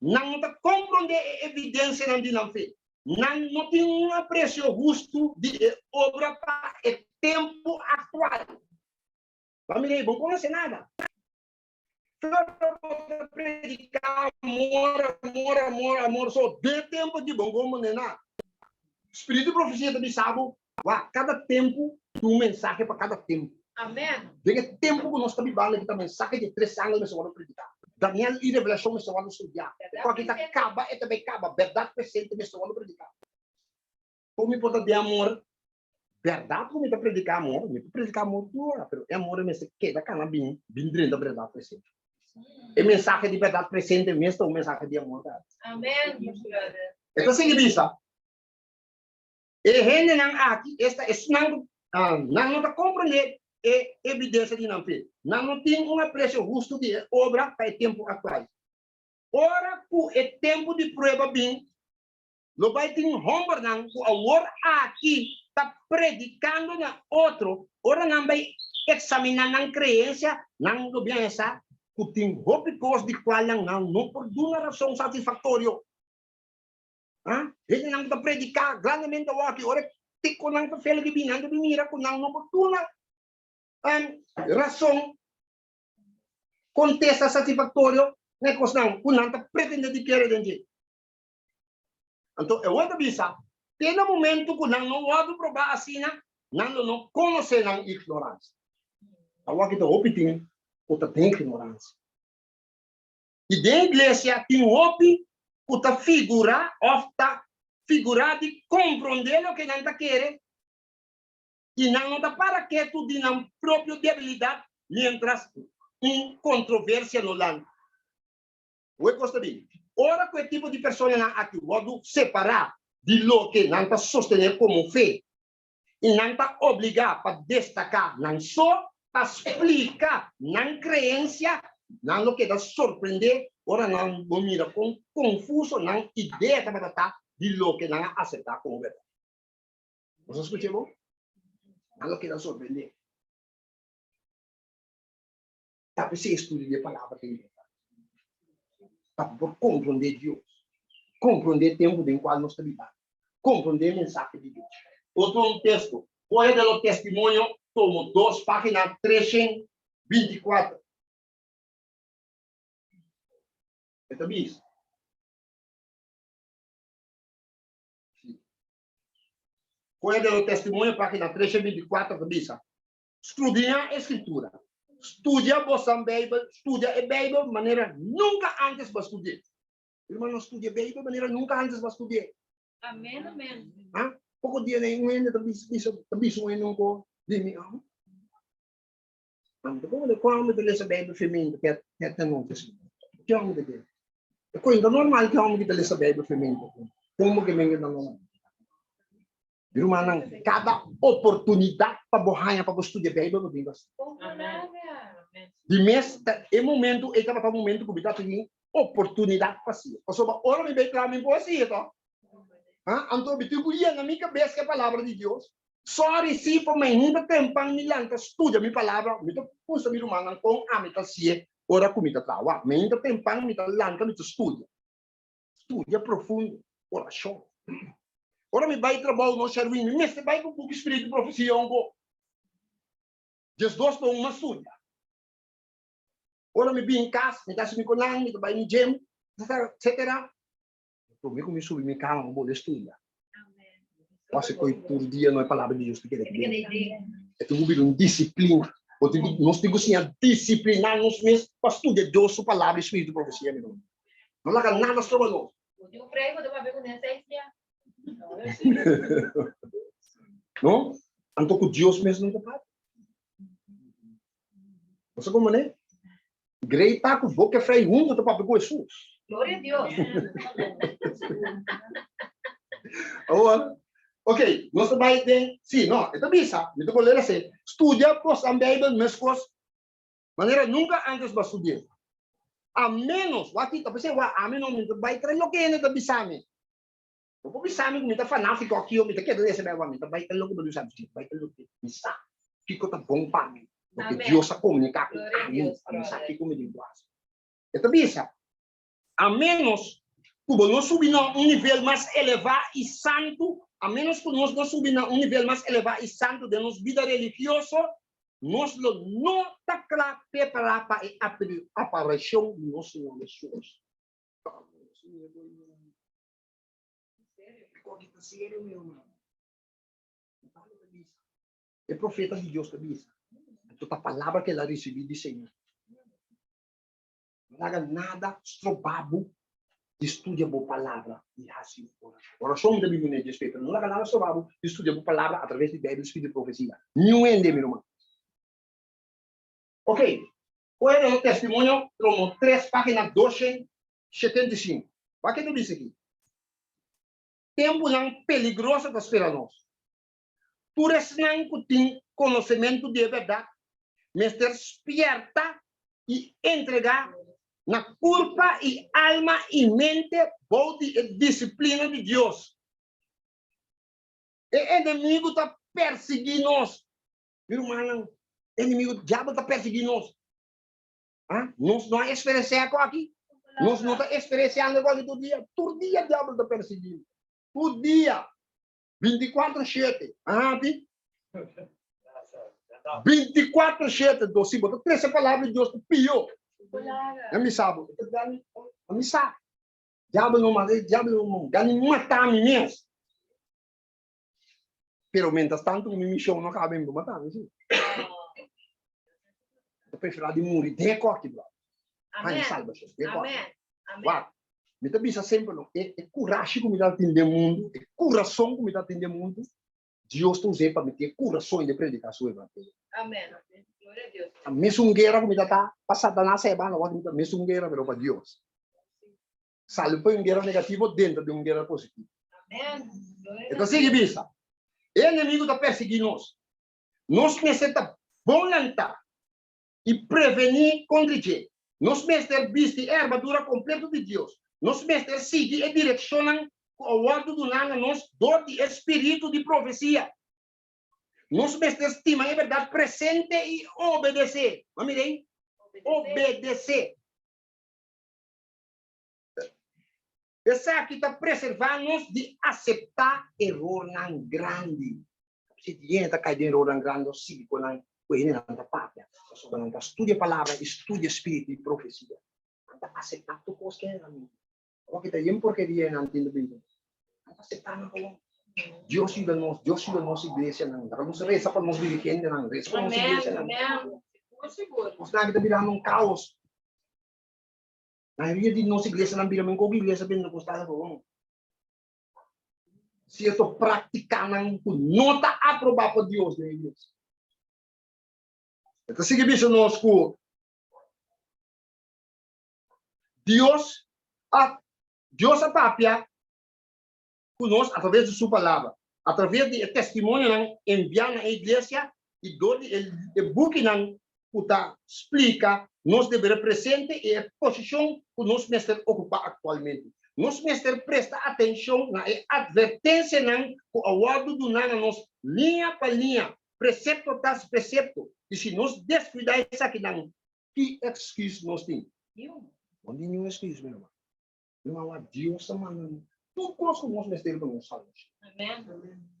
não está compreender a evidência não fez. Não tem um apreço justo de obra para o tempo atual. Vamos ver, não conhece nada. Predicar amor, só de tempo de bom como nena. Espírito de profecia também sabe, cada tempo um mensagem para cada tempo. Amém. Tem tempo que nós estamos falando que mensagem de 3 anos nós vamos predicar. Daniel e revelação nós vamos estudar. Quando está acaba, é também acaba. Verdade presente nós vamos predicar. Como importa de amor, verdade como está predicar amor, me predicar amor agora, mas amor é mesmo que da cana bem dentro da verdade presente. É mensagem de verdade presente mesmo ou mensagem de amor. Amém. Então, se ele diz, e gente não aqui, esta não está compreendendo a evidência de não fez. Não tem um apreço justo de obra para o tempo atual. Ora, por o tempo de prova bem, não vai ter um homem não, o agora aqui está predicando na outro, ora não vai examinar na crença, não do bem essa, que tem roupas de qual não por uma razão satisfatória. Ele não está predicar grandemente aqui, ora, tico não está feliz que binando de mira, com não por uma razão contesta satisfatória, né, com não está pretendendo de querer dentro. Então, eu vou dizer, tem um momento que não vou provar assim, não conhece a ignorância. Agora que está optando, ou tem ignorância. E da igreja tem hopi, que está figura de compreender o que não está querendo. E não está para que tu de não própria debilidade, mientras controvérsia no lado. O que gosta de ora, que tipo de pessoa aqui pode separar de lo que não está sostener como fé e não está obrigar para destacar, não só para explicar, não crença, não lo que está surpreender, ora não mira com confuso, não ideia de lo que não aceitar como verdade. Você escutou? Não lo que está surpreender. Tá, você estuda a palavra que por compreender Deus, compreender o tempo em qual nós estamos vivendo, compreender a mensagem de Deus. Outro texto, olha o testemunho, tomo 2 páginas 324. É também isso. Olha o testemunho, página 324, também isso. Estudia a escritura. Estudia a Bíblia, estudia a Bíblia de maneira nunca antes para estudar. Irmão, não estudia a Bíblia de maneira nunca antes para estudar. Amém, amém. Pouco dia nem ainda também sou ainda não de mim. Como de quando de ler a Bíblia feminina que é não que é onde que é coisa normal que é onde de ler a Bíblia feminina. Como que me engano não. Irmão, cada oportunidade para borrar para estudar a Bíblia no Bíblia. De mês é momento é cada momento que está tendo oportunidade para si. Ou seja, ora me bem claro me poesia, tá? Então, eu ia na minha cabeça que a palavra de Deus. Sorry, se para mim não tem pão me lanta estuda minha palavra, me to puxa me rumana com a me tasia, ora comida trawa, me ainda tem pão me lanta me estuda. Estuda profundo, oração. Ora me vai trabalho no serviço, me se vai com o espírito de profecia ongo. Jesus para uma estuda. Ora me vem em casa, me dá se me colang, me vai no gym, etc. Comigo me subi me cala, não vou estudar. Passa que por dia não é palavra de Deus que quer dizer. É tudo uma disciplina. Nós temos que disciplinar nos mesmos para estudar Deus sua palavra e espírito de profecia, meu irmão. Não larga nada sobre nós. Eu prego, eu vou ver com essência. Não? Então com Deus mesmo não capaz. Você como né? Greita com boca frei mundo do papo com Jesus. Glória a Deus. Agora, ok, nós também tem, sim, não, é também sabe, eu vou ler assim, estudia pois a Bíblia, mas coisas, maneira nunca antes para estudar. A menos, waktu tapi saya a menos minta baik terus lo que ainda tá bisame. Eu vou bisame com minta fanático aqui, eu minta que dele se vai minta baik lo que do bisame, baik lo que bisa. Fico tá bom para mim. Porque Deus a comunicar com mim, a missa aqui comigo. É também sabe. A menos que nós subir a nível mais elevado e santo, a menos que nós não subir a nível mais elevado e santo de nossa vida religiosa, nós não está claro para a aparição do nosso Senhor Jesus. Sério, meu irmão? É profeta de Deus que diz. Toda a palavra que ela recebeu do Senhor. Não haga nada estrobado. Estude a boa palavra e assim oração da Bíblia de respeito. Não haga nada estrobado. Estude a boa palavra através de Bíblia, Espírito de profecia. Não é meu irmão. Ok. Qual é o testemunho? Como 3 páginas 275. O que tu diz aqui? Tempo não peligroso para esperar nós. Tu não tem conhecimento de verdade. Mas despierta e entregar na culpa e alma e mente boa disciplina de Deus. O inimigo está perseguindo nós. Irmão, o inimigo, o diabo está perseguindo nós. Nós não experienciamos aqui. Nós não estamos experienciando agora todo dia. Todo dia o diabo está perseguindo. Todo dia. 24/7. 24/7, doce, botou 13 palavras de Deus, pior. É me sabe. É me sabe. Diabo não mata, diabo não ganha matar a mim mesmo. Pero mientras tanto, minha missão não acaba de matar, não sei. Eu prefiro de morrer, de corte, bro. Amém. Amém. Amém. Me também sempre não. É coragem que me dá atender o mundo, é coração que me dá atender o mundo. Deus te usa para meter coração de predicar sua evangelho. Amém. Glória a Deus. A mesungueira que me dá passada na seba, não pode mesungueira para Deus. Salve para uma guerra negativa dentro de uma guerra positiva. Amém. Então, siga vista. O inimigo está perseguindo nós. Nós necessitamos voluntar e prevenir contra ele. Nós precisamos vestir a armadura completa de Deus. Nós precisamos seguir e direcionar o ordem do nada nós dor de espírito de profecia. Nós precisamos estimar a verdade presente e obedecer. Vamos ver? Obedecer. Essa aqui está preservando-nos de aceitar erro não grande. Se alguém está caindo em erro não grande, siga com a coisa da pátria. Estude a palavra, estude o espírito de profecia. Está aceitando tudo o que é. O que está em porcaria não entende bem. Está aceitando. Deus ajuda nós igreja não. Vamos reza para nós dirigentes não, reza para nós igreja não. Nós não está virando um caos. Na maioria de nossa igreja não viramos como igreja bem não gostada bom. Se eu estou praticando não está aprovado por Deus na igreja. Então siga isso nosso Deus apapia conosco através de sua palavra, através do testemunho que enviar na igreja e do book que explica nós devemos presente e a posição que nós mestre ocupa atualmente. Nós mestre presta atenção na advertência que o aguardo do nós linha para linha, precepto tras precepto. E se nós descuidar isso aqui não, que excuse nós temos? Não tem nenhuma excuse, meu irmão. Meu irmão, Deus está mandando. Tudo conosco que nós mestre para nós salvos. Amém.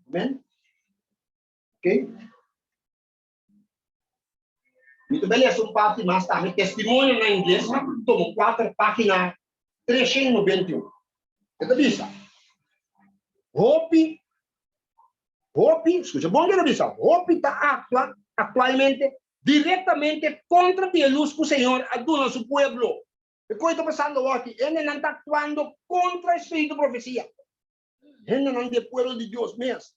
Amém? Ok? Muito bem, essa parte mais tarde, testemunho na inglês, tomo 4 páginas, 391. Esta vista. Hope, escucha, bom dia, vista. Hope está atualmente diretamente contra a luz que o Senhor aduna a seu pueblo. E o que está passando aqui? Ele não está actuando contra o espírito de profecia. Ele não é o pueblo de Deus mesmo.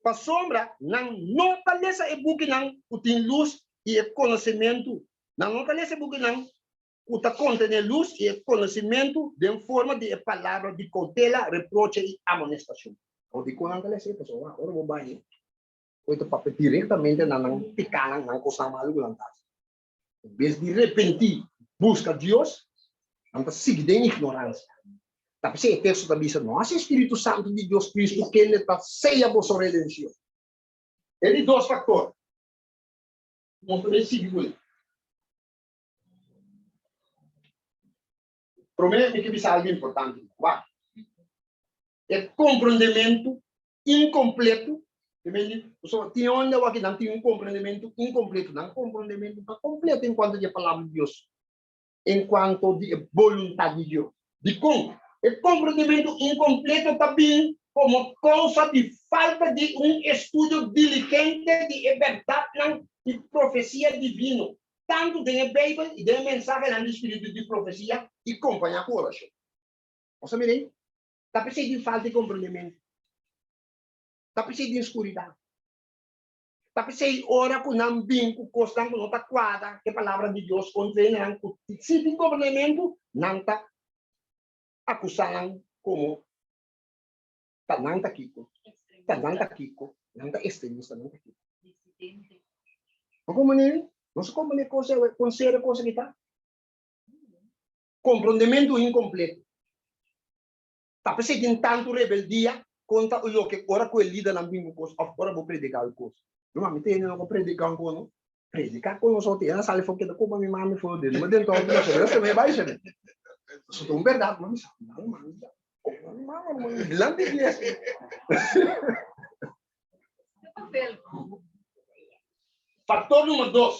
Para sombra, não está nessa época que tem luz e conhecimento. Não está nessa época que está contendo luz e conhecimento de forma de palavra de cautela, reproche e amonestação. Ou de quando ela se pessoa, agora vou baixar. Ou então para diretamente não picar, não coisa mal não tá. Em vez de repentir, busca Deus, não está seguindo em ignorância. Tapi se o texto está dizendo, nossa Espírito Santo de Deus Cristo, que ele está cheio a vossa redenção. Ele dois fatores. Vamos poder seguir com ele. Primeiro, que é algo importante. É compreendimento incompleto. Tinha onde eu aqui não tinha compreendimento incompleto. Não compreendimento está completo enquanto a palavra de Deus. Enquanto de vontade de Deus. De como? O compreendimento incompleto também como causa de falta de estudo diligente de verdade e profecia divina. Tanto da Bíblia e da mensagem do Espírito de profecia e acompanhar com oração. Você me diz? Está precisando de falta de compreendimento. Está precisando de escuridão. Está precisando de orar com um binco, costando com outra quadra, que a palavra de Deus contém, se tem compreendimento, não está acusando como tananta kiko, nanta extremista, nanta kiko. Como nem, não se como nem coisa que está. Compreendimento incompleto. Está precisando tanto rebeldia contra o que ora com ele lida na bingo coisa, agora vou predicar o coisa. Normalmente ele não vou predicar com não. Predicar com nós outros, ela sabe que da como minha mãe foi dele, mas dentro da nossa você me vai ser. Isso é verdade, não grande igreja. Fator número 2.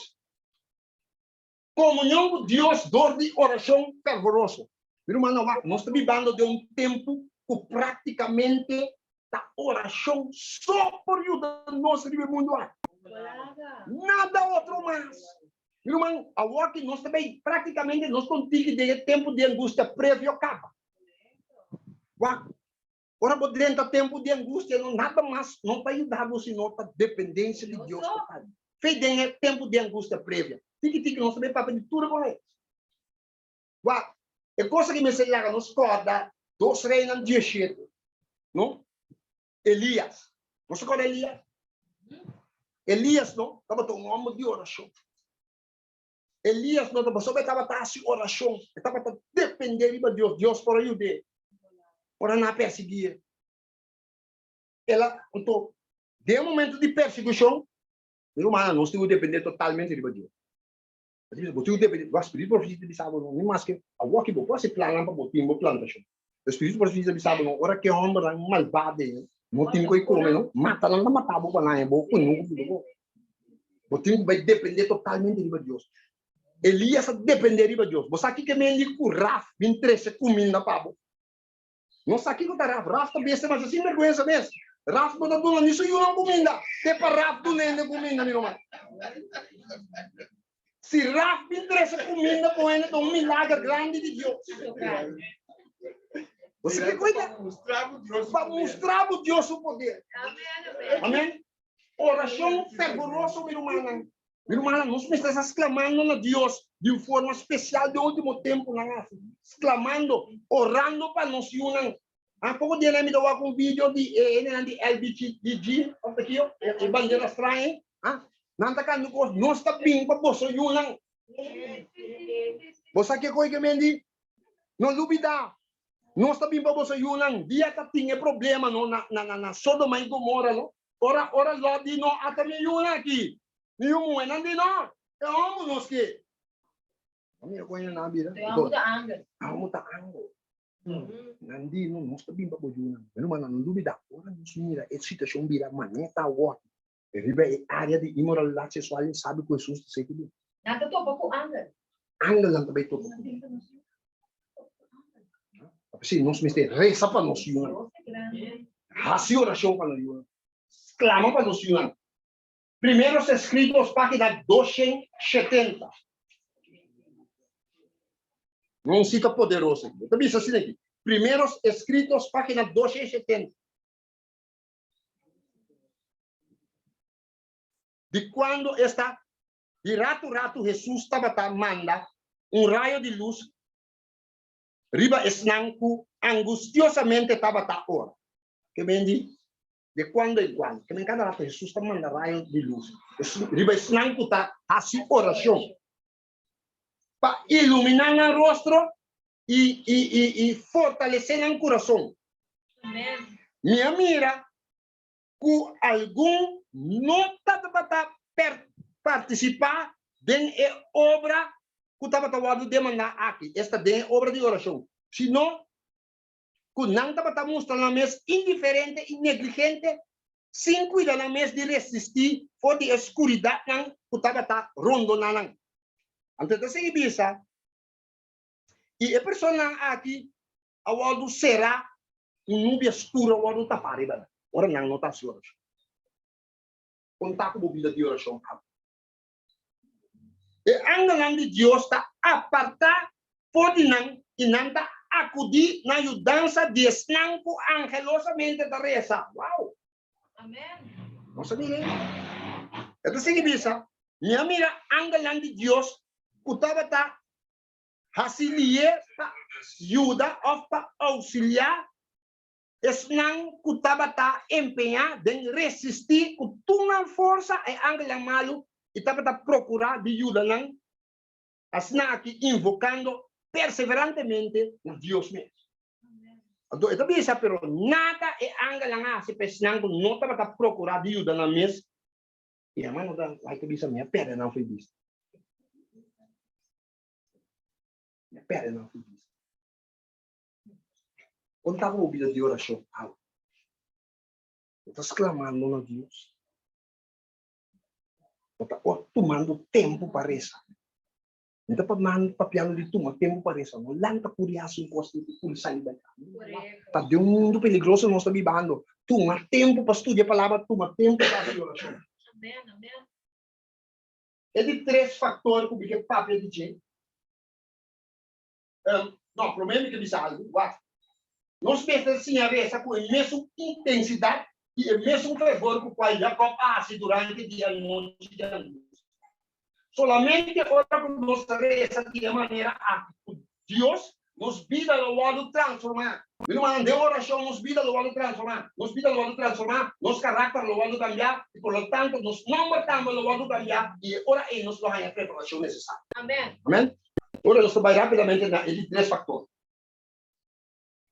Comunhão com Deus, dor de oração fervorosa. Meu irmão, nós estamos vivendo de um tempo que praticamente a oração só por ajuda nós no mundo. Nada outro mais. Meu irmão, agora que nós também praticamente nós contigamos de tempo de angústia prévio acaba. Ora, dentro do tempo de angústia, não nada mais, não está ajudando senão a dependência de Deus. Fez dentro tempo de angústia prévia. Tique, nós também para pedir tudo com ele. É coisa que me ensinar nos corda, 2 reis não dia cheio. Não? Elias. Você conhece Elias? Elias, não? Estava um homem de oração. Elias não estava só estava assim oração, estava depender de Deus, Deus por ajudar, por não perseguir. Ela, então, de um momento de perseguição, meu irmão, nós temos que depender totalmente de Deus. Você depende, o Espírito Profético de sábado não, nem mais que a walk que você plana para botar uma plantação. O Espírito Profético de sábado não, ora que homem malvado, não tem que comer, não, mata não matar boca não, é bom, não. Você vai depender totalmente de Deus. Elias dependeria de Deus. Você aqui que me curaf, me interessa comigo na pabo. Não sabe que tá Raf. Raf também é mais assim vergonha mesmo. Raf botar dona nisso e uma comida. Tem para Raf do nene comida, meu irmão. Se Raf me interessa comida com ele, é um milagre grande de Deus. Você que coisa? Para mostrar o Deus o poder. Amém? Oração fervorosa, meu irmão. Meu irmão, nós estamos exclamando a Deus de uma forma especial de último tempo na África. Exclamando, orando para nós unir. Há pouco dia me deu um vídeo de LBTG, aqui, a bandeira estranha. Não está caindo, nós está bem para você unir. Você que coisa que me diz? Não duvida. Nós está bem para você unir. Dia que tinha problema na Sodoma e Gomorra, não? Ora lá de nós até me unir aqui. Nenhum é não de nós. É homem nós que. Amigo, coisa na vida. Amo da ângulo. Nandi não nós também para bojuna. Mas não duvida. Ora nós mira essa situação vira maneta o riba é área de imoralidade sexual sabe que Jesus sei que. Nada tô pouco anga. Anga lang também tô. Sim, nós me reza para nós yun. Hasi oração para nós yun. Clama para nós yun. Primeiros escritos, página 270. Não cita poderoso. Eu também assim aqui. Primeiros escritos, página 270. De quando está, de rato, Jesus estava manda raio de luz, riba esnanco, angustiosamente estava ora. Que vem de quando em quando. Que cada rato Jesus está manda raio de luz. Riba esnanco está assim oração. Para iluminar o rosto e fortalecer o coração. Amém. Minha mira, que algum não está participar de obra que estava demandar aqui. Esta é obra de oração. Se não, que não estava mostrando a mesa indiferente e negligente, sem cuidar na mesa de resistir ou de escuridão que estava rondonando. Então, se bisa, e a pessoa aqui, a wado será nubia escura, a wado tapari, ora não está sua. Contato com a vida de oração. E angalan de Deus está apartar, pode não, e não está acudir na ajudança de esnanco angelosamente da reza. Uau! Amém. Não sabia. Então, se bisa, minha amiga angalan de Deus, kutaba ta hasilie pa ajuda ou pa auxiliar esnang kutaba ta empenhar de resistir com toda força e angla malu e tava ta procurar de ajuda não asna aqui invocando perseverantemente a Deus mesmo. Então это bisa pero nada e angla nga se pesnang não tava ta procurar de ajuda na mes e a mano da vai que bisa minha perna não foi vista. Pera, não fiz isso. Quando estava ouvindo de oração, eu estava exclamando a Deus. Eu estava tomando tempo para rezar. Não estava papiando de tomar tempo para rezar. Não lanta curioso em costa de pulsar libertad. Está de um mundo perigoso nós estamos vivendo. Tomar tempo para estudar a palavra, tomar tempo para fazer oração. Amém, amém. É de 3 fatores que o papo diz. Não, problema que bisa algo, nós pensamos assim a reza com a mesma intensidade e o mesmo fervor com o qual Jacob age durante o dia e noite de angústia. Solamente agora que nós reza de maneira ativa, Deus nos vida lo lado transformar. Não de oração nos vida lo lado transformar, nos vida lo lado transformar, nos carácter lo lado cambiar e por lo tanto nos não matamos lo lado cambiar e agora aí nos vai a preparação necessária. Amém. Amém. Agora, nós vamos rapidamente na de 3 fatores.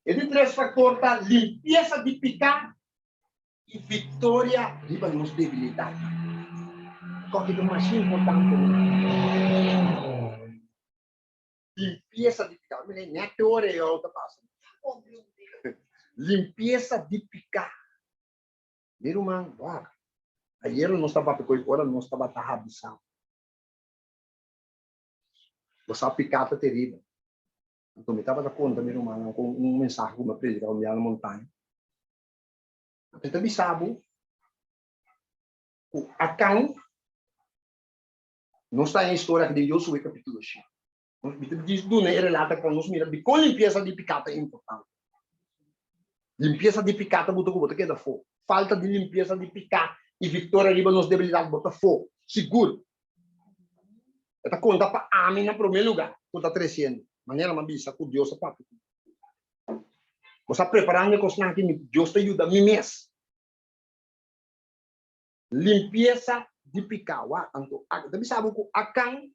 E de 3 fatores está limpeza de pecado e vitória riba nos debilidades. Qual que é o mais importante? Limpeza de pecado. Nem a teoria é outra passa. Limpeza de pecado. Meu irmão, ayer nós estava pecando, agora nós estava rabisando. Você pecado terrível. Então, me estava da conta, meu irmão, com mensagem que eu predica ao na montanha. Até também sabe, o Acão não está em história de Josué capítulo 5. Diz do né relata para nós mira de com limpeza de picata é importante. Limpeza de picata botou que botar que da fogo. Falta de limpeza de picata e vitória riba nos debilidades botar fogo. Seguro. Esta conta para a mim na primeiro lugar. Conta crescendo. Maneira uma bisa com Deus para você preparando com os que Deus te ajuda a mim mesmo. Limpeza de picawa. Então, também sabe que a can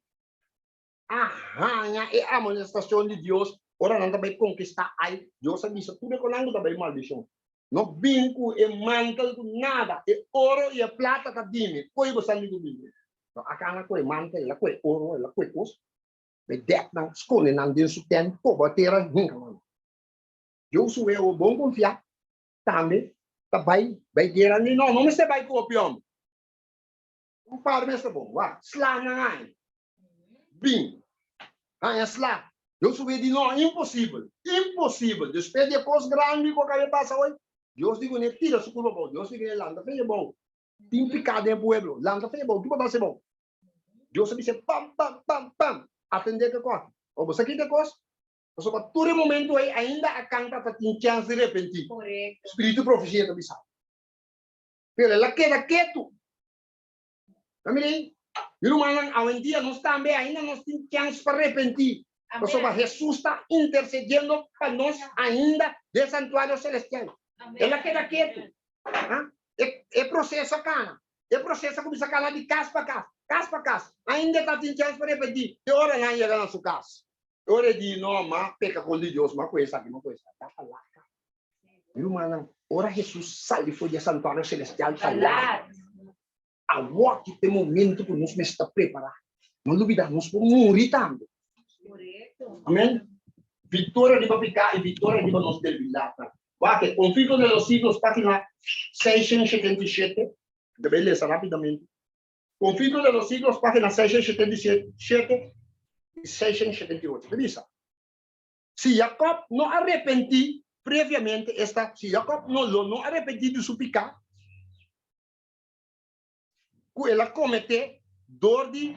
arranha e a manifestação de Deus. Ora não também conquistar aí. Deus sabe isso. Tudo com nada também maldição. Não binco e mantel com nada. E ouro e prata tá dime. Coi você ali do binco. A can coi mantel, ela coi ouro, ela coi cos. Be det não esconde não dentro do tempo. Pô, bateram nunca mano. Deus é o bom confiar. Também. Tá vai ter ali não me se vai copiar. Um par mesmo bom, vá, slá na ai, bim, aí slá, eu subi de não, impossível, depois de coisas grandes que vai passar hoje, Deus digo, ne tira su curva bom, Deus digo, landa feio bom, tem picado em pueblo, landa feio bom, que pode ser bom, Deus sabe se pam, atender que coisa, ou você quer que coisa, só para todo momento aí ainda a canta para ter chance de repentir, espírito profecia também sabe, pero ela queda quieto. Amém? Irmão, hoje em dia nós também ainda nós temos chance para arrepentir. Porque Jesus está intercedendo para nós ainda do santuário celestial. Ela queda quieto. É processo a cana. É processo como se cana de casa para casa. Ainda está tendo chance para arrepentir. E ora não chega na sua casa. Ora de não, mas peca com Deus, mas coisa aqui, uma coisa. Está falando. Irmão, ora Jesus sai foi do santuário celestial falado. Agora que tem momento que nós está preparado. Não duvidamos por morrer também. Amém? Vitória de Babica e vitória de nós debilidade. Vai, conflito de los siglos, página 677. Deve ler rapidamente. Conflito de los siglos, página 677 e 678. Revisa. Se Jacob não arrepentiu previamente, se Jacob não arrepentiu de seu pecado, que ela comete dor de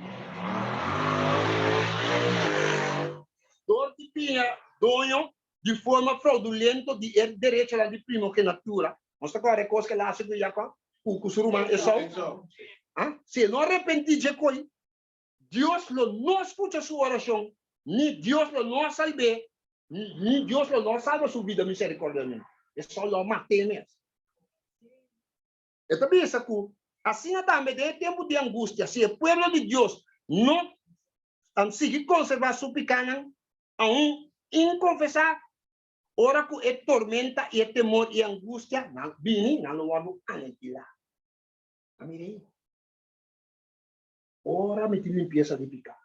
donho de forma fraudulenta de direito lá de primogenitura. Mas agora é coisa que ela acha que Jacob, o surumão é só. Se não arrepentir de coisa, Deus não escuta sua oração, nem Deus não salve, nem Deus não salva sua vida misericordiosamente. É só lo matei mesmo. Eu também sei que assim também tem tempo de angústia. Se o povo de Deus não conseguir conservar sua picana, inconfessar, ora que é tormenta e é temor e angústia, não vini, não vamos aniquilar. Amém? Ora me tem limpeza de picado.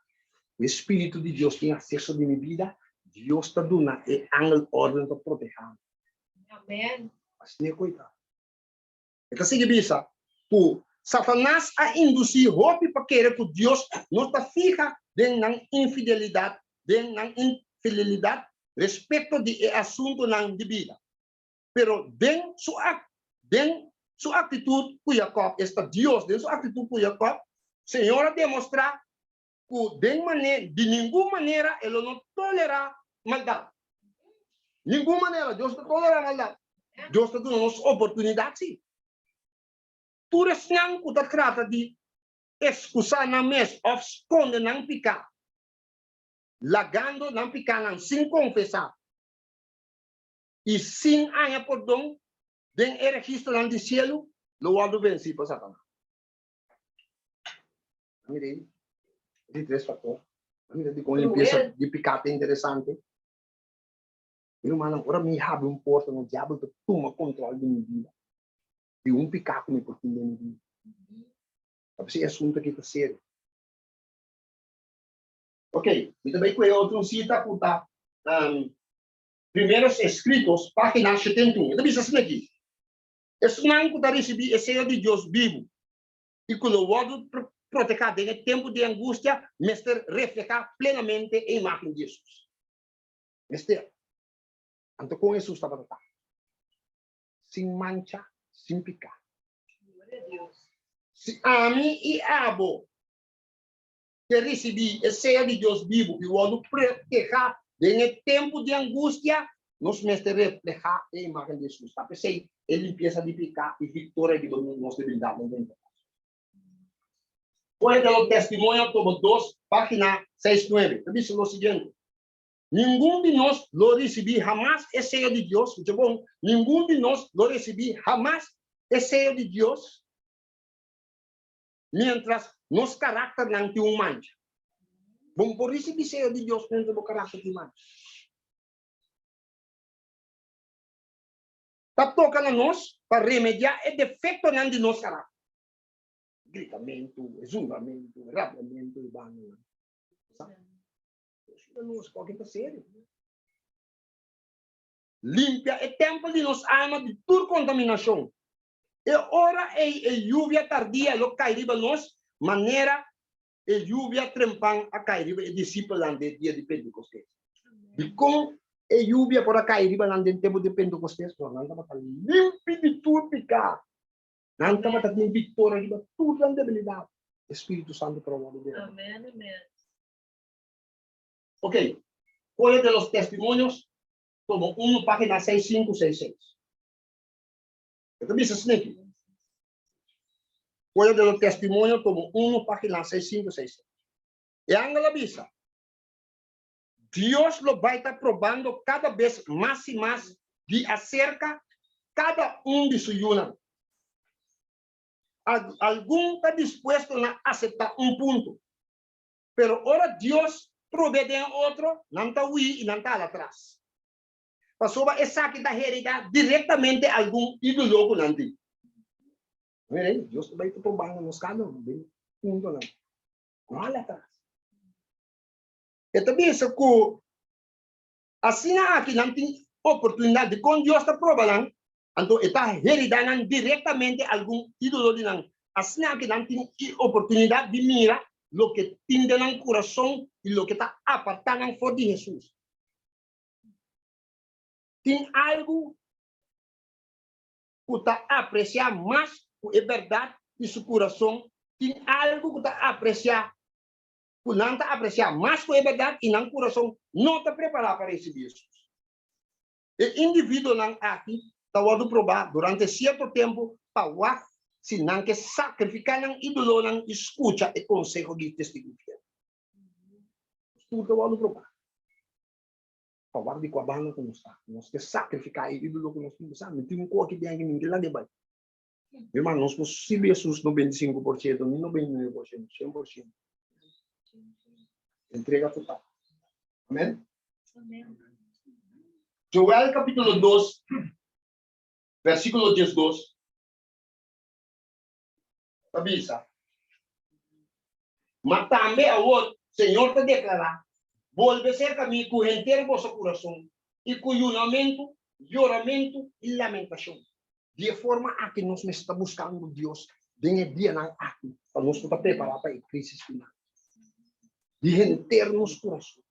O Espírito de Deus tem acesso à minha vida. Deus está dando e angel ordem para proteger. Amém. Assim é coitado. Então, se bisa, Satanás a induzir roupa para querer que Deus não está fica dentro da infidelidade, respeito de assunto não de vida. Pero dentro sua atitude com Jacob, está Deus, dentro sua atitude com Jacob, Senhora demonstrar que de nenhuma maneira ele não tolera maldade. Nenhuma maneira, Deus não tolera maldade. Deus está dando nos oportunidades, sim. Por isso não se trata de excusar na mesa, ou esconder não picar. Lagando não picar, não, sem confessar. E sem ganhar perdão, den registro não de cielo, louvado venci para Satanás. Mire, de três fatores. Mire, com limpeza de picar é interessante. Irmão, agora me abre porta no diabo que toma controle de minha vida. E picar com por fim da minha vida. Esse assunto aqui está sério. Ok, e também com outro cita que primeiros escritos, página 71. Então, isso assim aqui. Esse não que está recebendo esse de Deus vivo. E que o outro proteger em tempo de angústia, mas refletir plenamente a imagem de Jesus. Este, tanto com Jesus estava tratado. Sem mancha, sem pecado. Glória a Deus. Se a mim e abo que recebi a ceia de Deus vivo e o ano proteger em tempo de angústia, nos mestre reflejar a imagem de Jesus. Tá? Pensei, ele limpeza de pecado e vitória de nossa debilidade. Foi o testemunho, tomo 2, página 6-9. Diz o seguinte: nenhum de nós lo recebi jamás a ceia de Deus. Escucha bom, nenhum de nós lo recebi jamás a ceia de Deus, mientras nos carácter não tem um mancha. Bom, por isso que ceia de Deus dentro do carácter de mancha. Está tocando a nós para remediar o defeito não de nosso caráter. Gritamento, exulamento, rabiamento e banho. Não se pode estar sério. Limpia o templo de nossa alma de toda contaminação. E ora e lluvia tardia lo cairiba nos maneira e lluvia trempang a cairiba e discípulo de dia de Pentecostes. E com e lluvia por a cairiba nan den tempo de Pentecostes, não estava limpi de tudo pecado. Não estava tendo vitória de toda a debilidade. Espírito Santo prova de Deus. Amém, amém. Ok. Qual de los testimonios? Tomo 1, página 6566. Então, diz aqui. Qual de los testimonios? Tomo 1, página 6566. E a Angela avisa. Deus lo vai estar probando cada vez mais e mais de acerca cada de su yuna. Algum está disposto a aceitar ponto. Pero ora Deus provê de outro, não está aí e não está lá atrás. Passou essa que está herida diretamente a algum ídolo não tem. Deus vai estar provando nos canos, bem ponto não. Não lá atrás. E também isso que assim aqui não tem oportunidade com Deus está provando. Então, está heredando diretamente algum ídolo de não. Assim aqui não tem oportunidade de mirar o que tem no coração e o que está apartando fora de Jesus. Tem algo que está apreciar mais que é verdade de seu coração. Tem algo que está apreciar que não está apreciar mais que é verdade e não coração não está preparado para receber Jesus. O indivíduo não aqui está provar durante certo tempo para se não que sacrificar não ídolo não escuta o conselho de testemunho. Tudo está provar. Para de coabana com nós que sacrificar o ídolo que nós temos, sabe? Tem coisa que tem que ninguém lá debaixo. Irmão, nós possível Jesus 95%, 99%, 100%. Entrega total. Amém? Amém. Joel capítulo 2, versículo 12. Avisa. Mas também o Senhor te declara, volve ser caminho com inteiro vosso coração e com juramento, e lamentação. De forma a que nós estamos buscando Deus, venha dia na aqui, para nós estar preparados para a crise final. De internos coração.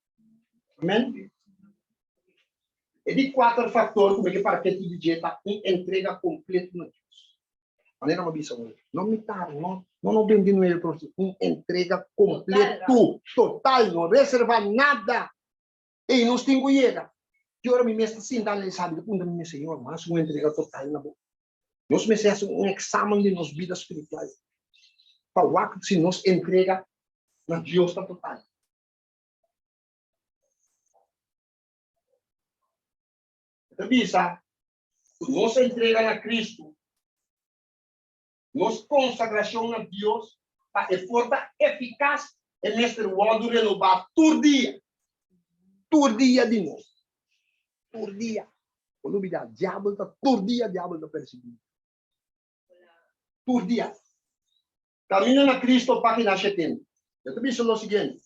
Amém? E de 4 fatores, como é que para que tu dieta entrega completa a Deus. Maneira uma visão. Não me tá, não vendendo ele para você. Entrega completa, total, não reserva nada. E nós temos que chegar. Que hora me mestre sim, dá-lhe sabe, quando me Senhor, mas uma entrega total na boca. Nós me fazemos exame de nossa vida espiritual. Para o se nos entrega na Deus total. Então, bisa, nossa entrega a Cristo, nossa consagração a Deus, para a força eficaz em neste modo renovar todo dia de novo. Todo dia. Quando me dá diabo, está todo dia diabo está perseguindo. Todo dia. Caminho na Cristo, página 70. Eu também sou o seguinte.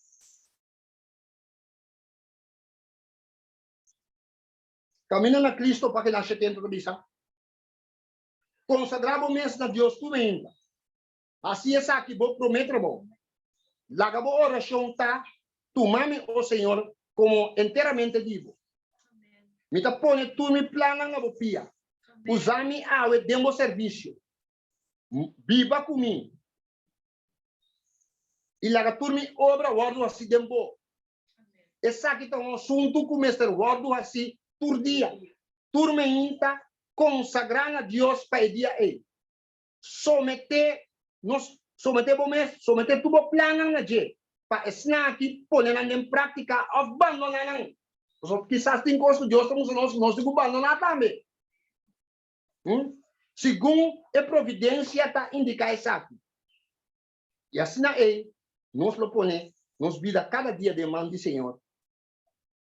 Caminho na Cristo, página 70, também sabe? Consagramos mesmo a Deus tudo ainda. Assim é aqui, vou prometer, bom. Lá a oração está, tomame o Senhor como inteiramente vivo. Me tá pone tu me plana na bopia. Usami awe demo serviço. Biba comigo. E lá turmi obra guardo assim dembo. Essa aqui tá um assunto com o mestre guardo assim por dia. Turma inta consagrar a Deus para dia aí. Someter bom mês, someter tudo plano na je. Para ensinar aqui poner em prática abandonar não. Só quizás tem coisa que Deus estamos nós temos abandonar também. Segundo a providência está indicar isso aqui. E assim aí, nós lo põe, nos vida cada dia demanda do Senhor.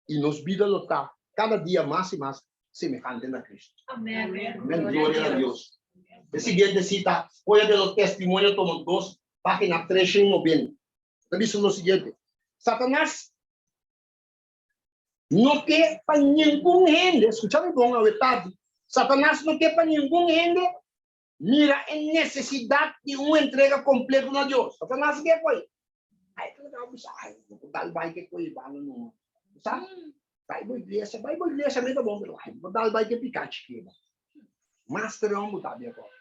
E nos vida lutar cada dia mais e mais semejante a Cristo. Amém. Amém. Glória a Deus. A seguinte cita, olha do testemunho, tomo 2, página 390. Diz o seguinte: Satanás não quer para nenhum gente, escutando bom a verdade. Satanás não quer para nenhum gente mira a necessidade de uma entrega completa a Deus. Satanás quer coisa. Ai, tal vai que coisa, não. Sabe? Vai para a igreja, mesmo bom, mas tal vai que picante que mas terão mudado agora.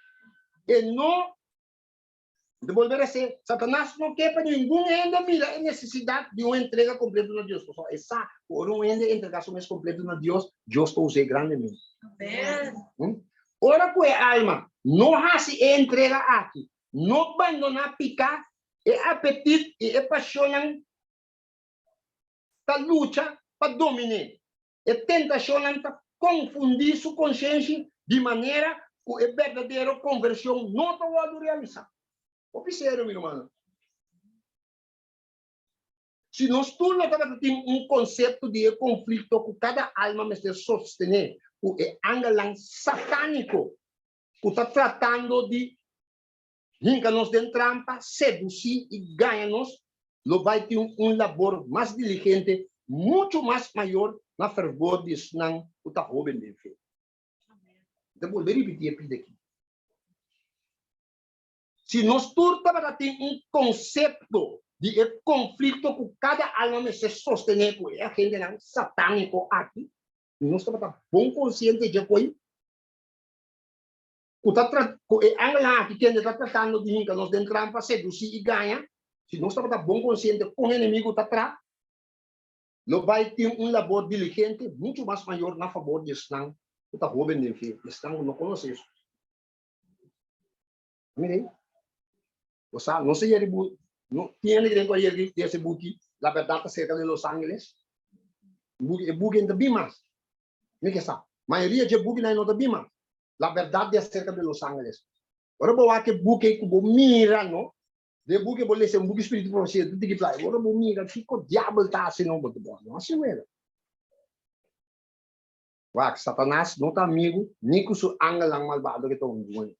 E não devolver a ser. Satanás não quer para ninguém ainda mira a necessidade de uma entrega completa a Deus. Pessoal, essa por um ainda entregação mais completa a Deus, Deus está usando grandemente. Amém. Ora com a alma, não hace entrega aqui, não abandonar picar, e apetite e paixão da luta para dominar. E tentação para confundir sua consciência de maneira que a verdadeira conversão não está realizar. Observe, meu irmão. Se nós todos temos conceito de conflito com cada alma, mas de sostener o ângulo satânico, que está tratando de rincar-nos de trampa, seduzir e ganhar-nos, vai ter labor mais diligente, muito mais maior na fervor de não o está jovem de fé. Então, vou repetir aqui. Se nós todos temos conceito de conflito com cada alma se sostener com a gente não satânico aqui, nós temos bom consciente de que a angla que está tratando de rincar nos dentro trampa, seduzir e ganha, se nós temos bom consciente com o inimigo está atrás, não vai ter labor diligente muito mais maior na favor de não está jovem de fé, estão não conhece isso. Mirei. O sea, no se no tiene que tener ese buque, la verdad acerca de Los Ángeles. El buque en Bimas. Mira que está. Mayoría de buque no de Bimas. La verdad de acerca de Los Ángeles. Ahora voy a que buque como mira, ¿no? De buque boleh ser un buque espiritual, você tem que falar. Agora vou mira, fico diabo tá assim não boto bom. Não assim mesmo. Vai, Satanás não tá amigo, nem com seu anjo lang malvado que estão doendo.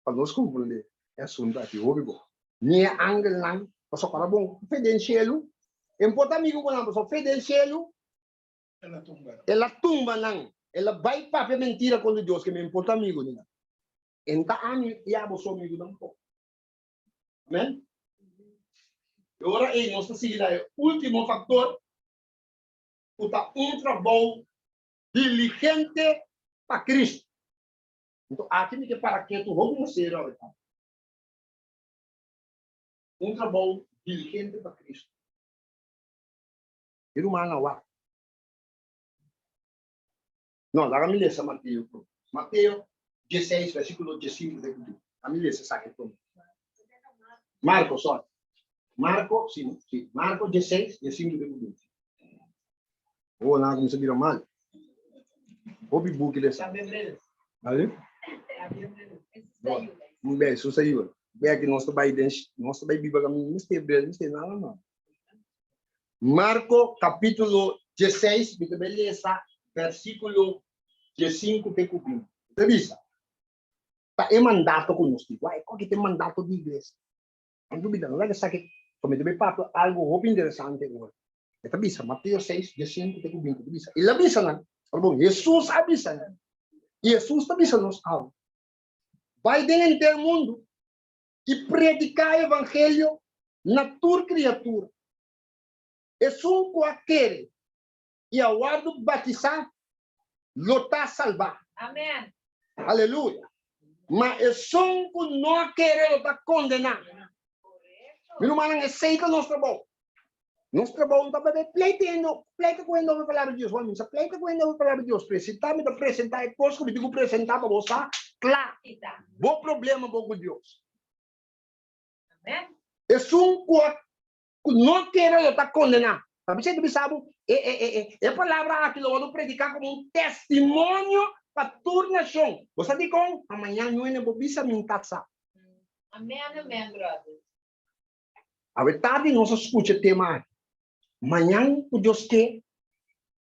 Para nós compreender. É assunto aqui, ouve bom. Nem angel lang, pasó para bom, fede en cielo. En pota amigo con la pasó fede en cielo. Ela tumba lang. Ela vai para mentira com Deus que me importa amigo nila. Enta ani ya bo so amigo não po. Amém? Agora aí nós seguir aí último fator. Puta trabalho diligente para Cristo. Então aqui me que para que tu vamos ser agora. Trabalho diligente para Cristo. E humana lá. Não, lá a me lê Mateus. Mateus 16, versículo 15. A me lê essa aqui. Marcos, só. Marcos, sim. Marcos 16, 15. Oh, não, como se viram mal. Ouve o book dessa. Ali? Um beijo, isso aí. Bem que nós também Bíblia não tem nada não. Marcos capítulo 16, beleza, versículo 15 que cupim. Revisa. Tá é mandato conosco. Vai, qual que tem mandato de igreja? Não dúvida, não é que sabe como também papo algo muito interessante agora. Está bisa Mateus 6, 15 que cupim. Bisa. Ele avisa não. Bom, Jesus avisa. Jesus avisa nos algo. Vai dentro do mundo e predicar o evangelho na tua criatura. É um qualquer e aguardo batizar lo está salvar. Amen. Aleluya. Mas el son que no quiere lo está condenar. Mi hermano, aceita nuestro trabajo. Nuestro trabajo está pleito com a palavra de Deus. Vamos, pleito com a palavra de Deus. Apresentar a coisa que eu digo apresentar para você. Claro. Bom problema com Deus. Amen. É que não quer estar condenado. Sabe, você sabe, a palavra aqui eu vou predicar como testemunho para toda nação. Você diz como? Amanhã não é bobisa minha casa. Amen, amen, brother. A verdade, nós escutamos o tema. Amanhã, o Deus quer,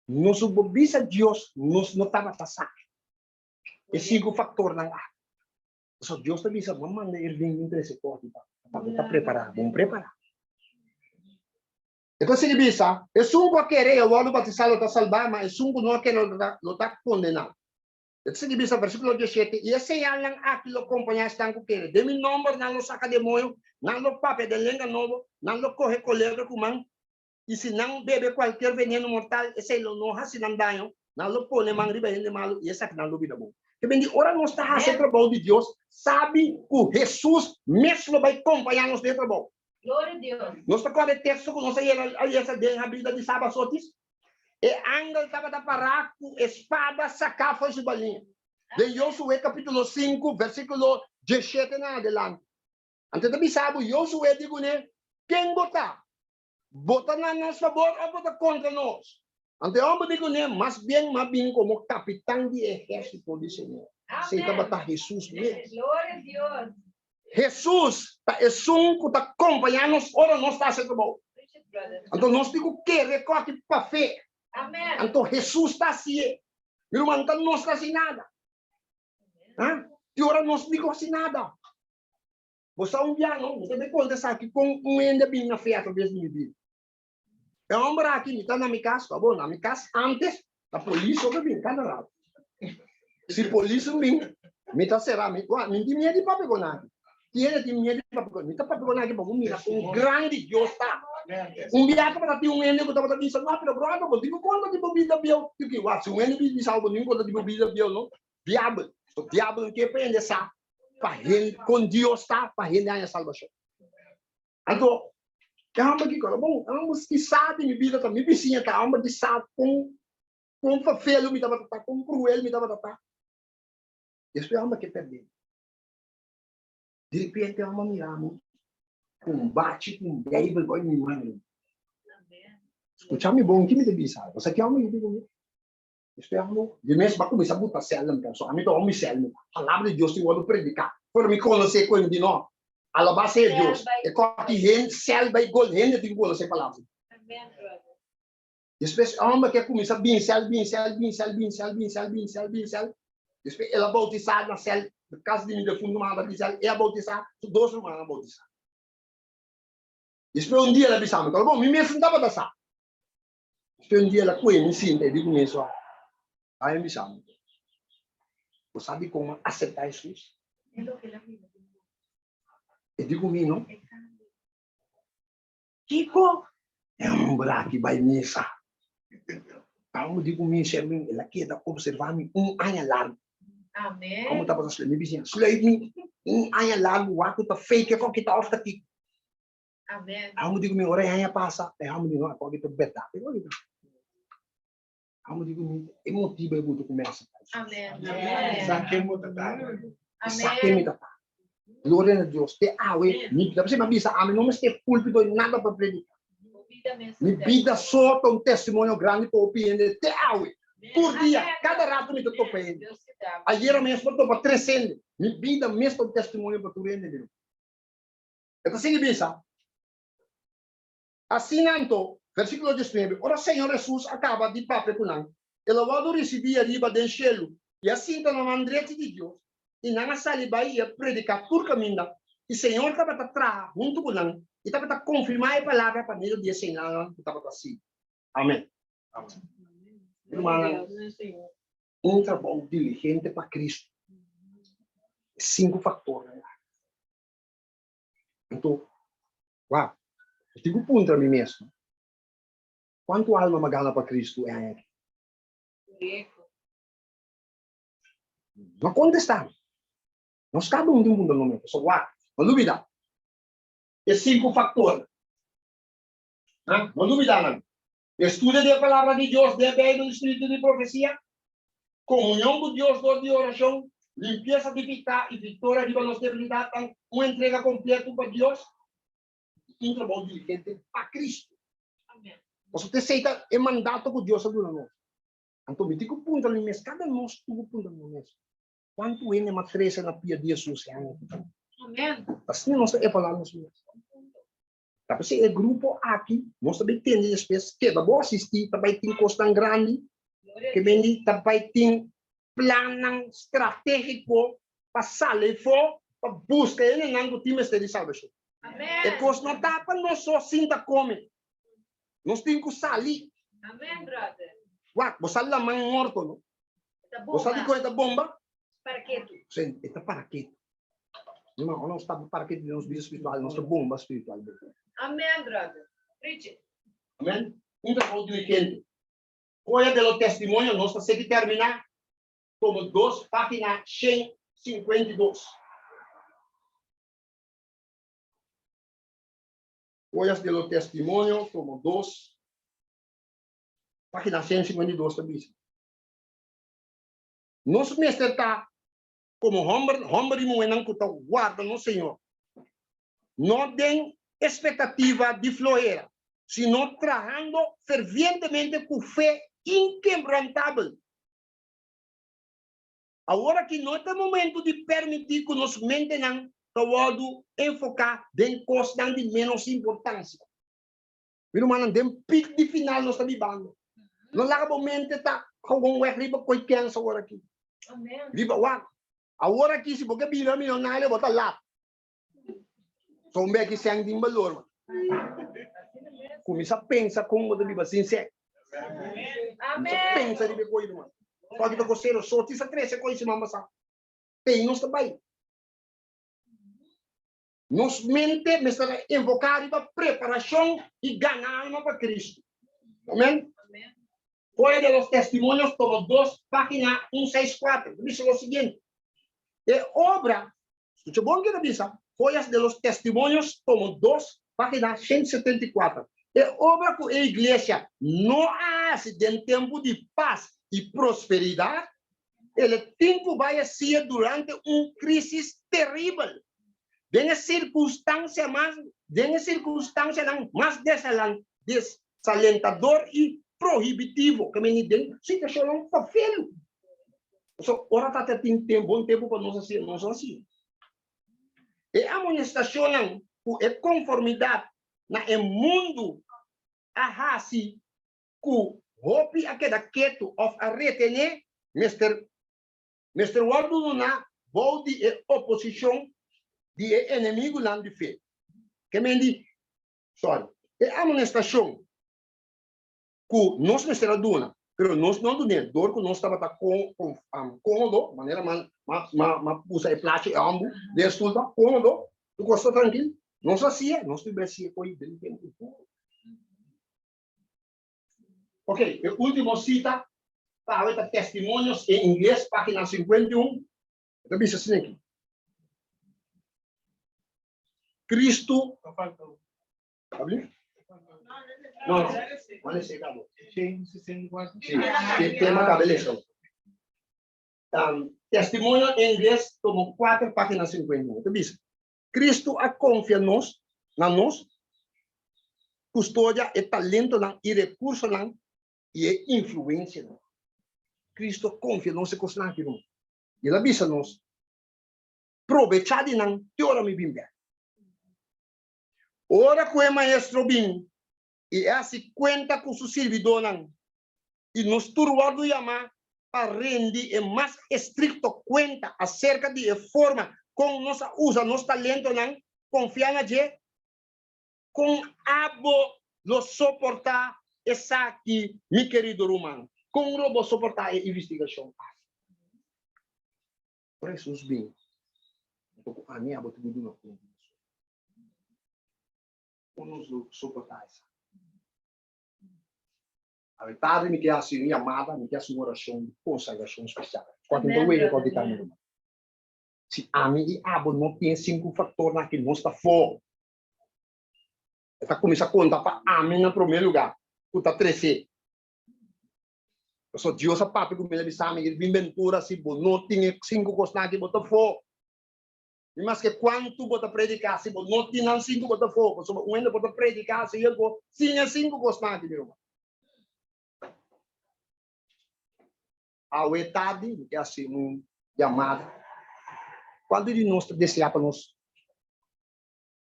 nós bobisa Deus, nós não estava passando. Esse é o fator na área. Só Deus está dizendo, vamos mandar ele vir em esse corte. Está preparado, vamos preparar. Então, se ele diz, é sungo a querer, eu vou batizar, está salvar, mas é sungo não quer, não está condenado. Então, se ele diz, versículo 17, e esse é lang aquilo acompanhar está com querer. Dê-me número, não saca demônio, não papel de lenga novo, não corre colega com man, e se não bebe qualquer veneno mortal, esse não se não dá, não põe man riba de malo, e esse aqui não duvida bom. Que bem, ora não está a ser trabalho de Deus, sabe que Jesus mesmo vai acompanhar nos de trabalho. Glória a Deus. Nós tocamos o texto que nós aí a Bíblia de sábado sotis. E ángel estava da parar com espada sacar foi balinha. De Josué capítulo 5, versículo 17 em adelante. Antes de sabe, Josué digo, né? Quem botar? Bota na nosso favor ou bota contra nós? Ante homem digo, né? Mas bem como capitão de exército do Senhor. Você está botar Jesus mesmo. Glória a Deus. Jesus é um que está acompanhando ora nós está sendo bom. Então nós digo que recorte para fé. Amém. Então Jesus está assim. Meu irmão, então não está assim nada. E ora nós digo assim nada. Você dia não, você me conta aqui com ainda bem na fé através de minha vida. É um homem aqui, me está na minha casa, tá bom? Na minha casa antes, a polícia vai vir cada lado. Se a polícia vir, me está será, me tem medo de papel com nada. Tiene medo de papel, me está papel com nada, um grande Deus está. Dia que para ter ende que estava dizendo, não, pero brother, eu digo quando de bebida biel, eu digo, se ende de salvo nem quando de bebida biel, não? Diabo, o diabo que prende essa para ele com Deus está para ele a salvação. Então, que hamba aqui, cara, bom, ambos que sabe minha vida também, vizinha tá, hamba de sabe com feio me dava tá, com cruel me dava tá. Isso é hamba que perde. De repente hamba miramos combate com Bíblia igual em mano. Escutar-me bom, que me deve saber. Você quer uma ideia comigo? Isso é algo. De mês para começar a botar célula, então. Só a mim tô homem célula. A palavra de Deus tem o predicar. Por me conhecer com ele de nós. A la base de Deus. É que gente célula igual gente tem que conhecer a palavra. Amém. Depois a homem quer começar bem célula. Depois ela bautizar na célula. No caso de mim de fundo uma de célula, é bautizar, dois irmãos bautizar. Depois dia ela bisama, kalau bom, me mesmo estava dançar. Depois dia ela foi me sinta, digo mesmo, aí bisama. Você sabe como aceitar Jesus? Eu digo mim, não? Kiko, é um buraco que vai missa. Como digo mim, Sherwin, ela quer observar me ano largo. Amém. Como estava na sua vizinha? Sluit me ano largo, o ato está fake, que está off aqui. Amen. Amo digo, minha orelha passa. Amo digo, não, pode ter betá. Amo digo, emotivo é muito começa. Amém. Saquemos da tarde. Saquemos da tarde. Glória a Deus. Te awe. Você me avisa, amém. Não me estou púlpito nada para predicar. Minha vida só tem um testemunho grande para opinar. Te awe. Por dia, cada rato me estou pedindo. Ayer mesmo estou para 300. Minha vida mesmo tem um testemunho para tu render. Então, assim, bisa. Assim, então, versículo 19. Ora, Senhor Jesus acaba de papel com nós. Ele vai receber arriba do cielo. E assim, então, na mandrete de Deus. E na saliba ia predicar por caminho. E o Senhor estava atrás, junto com nós. E estava a confirmar a palavra para ele dia sem nada. Estava assim. Amém. Irmã, um trabalho diligente para Cristo. 5 fatores. Então, uau. Eu digo ponto a mim mesmo. Quanto alma magana para Cristo é aqui? Não contestamos. Nós cada um tem um mundo no momento. Só guarda. Não duvida. É 5 fatores. Não duvida, não. Estuda a palavra de Deus, depende do espírito de profecia. Comunhão com Deus, dor de oração. Limpeza de vida e vitória de nossa debilidade. Uma entrega completa para Deus. Um trabalho diligente para Cristo. Amém. Você aceita o mandato que Deus deu a nós. Então, me digo ponto ali mesmo. Cada nós tudo ponto ali mesmo. Quanto é uma cresce na pia de Jesus? Amém. Assim, nós é falar nós mesmos. Tapi se é grupo aqui, nós também temos espécies que da boa assistir, também tem costa grande, que vem também tem plano estratégico para sair fora, para buscar ele no time de salvação. Amém. E coisa não dá para nós só sinta come. Nós temos que sair. Amém, brother. Uau, você sabe lá mais morto, não? Tá bom. Você sabe qual é a bomba? Para quê tu? Sim, é para quê? Não, não está para quê de nossa vida espiritual, nossa bomba espiritual. Amém, brother. Preach it. Amém? Então, diligente. Olha pelo testemunho, nós temos que terminar como 2, página 152. Olha pelo testemunho, como 2, página 152 também. Nosso mestre está como homem e mulher que guarda no Senhor. Não tem expectativa de floreira, sino trabalhando fervientemente com fé inquebrantável. Agora que não é momento de permitir que nos mantenhamos todo enfocar em coisas de menos importância. Pero man, tem pico de final nós estamos vivendo. Não lá momento está com um riba com criança agora aqui. Amém. Riba, uau. Agora aqui se porque bila milionário bota lá. Só um que sem tem valor. Começa a pensar como de viver sincero. Amém. Pensa de ver coisa, mano. Pode ter coceiro, sorte essa três coisa mama sa. Tem nós também. Nos mente, mas invocar para preparação e ganhar alma para Cristo. Amém? Amém. Olha de los testemunhos, como 2, página 164. Diz o seguinte. É obra, escucha bom que diz, Folhas de los testemunhos, como 2, página 174. É obra que a igreja não hace em tempo de paz e prosperidade, ele tempo vai ser durante uma crise terrível. Denha circunstância mais desalentador e proibitivo, que me diz, situação não foi feio. So, ora tá tem bom tempo para nós assim. E a amonestação é conformidade na mundo a hasi ku hopi aquela quieto of a retener Mr. Wardo na body e oposição de inimigo lá de fé. Que me diz, sorry, é a amonestação que nós me será duna. Pero nós não doemos, dor que nós estava cômodo, maneira mas usa e plástico e ambo, desculpa, cômodo, tu gosta tranquilo, nós assim, nós tivesse coisa dele tempo. Ok, a última cita, para testemunhos em inglês, página 51, eu disse assim aqui. Cristo, abre? Não, olha esse acabou. Sim, tema cabeleiro. Testemunho em inglês, como 4, página 51. Então, diz, Cristo a confia nos, na nós, custódia e talento e recurso e influência. Cristo confia nos e coisa aqui. Ele avisa nos, aproveitar de não, teora me bimbe. Ora que o maestro bim, e assim conta com seu servidor e nos turvado chamar para render e mais estricto conta acerca de forma como nós usa nosso talento confiar na gente com abo lo suportar essa aqui meu querido Romano com robo suportar a investigação por isso os bem a minha botou de novo como nos suportar essa A verdade me quer assim, amada, me quer assim oração de consagração especial. Quando Amém, eu vejo brother. quando está se a mim e abo não tem 5 fatores naquele não está fora. Está começando a contar para a mim no primeiro lugar. Tu está 13. Eu sou Deus a papo com ele bisame, ele inventura se não tem 5 coisas naquele bota fora. Mas que quando bota predicar se não tem 5 bota fora, só um ainda bota predicar se ele tinha 5 coisas naquele meu. A verdade é assim um chamado. Quando ele nos deseja para nós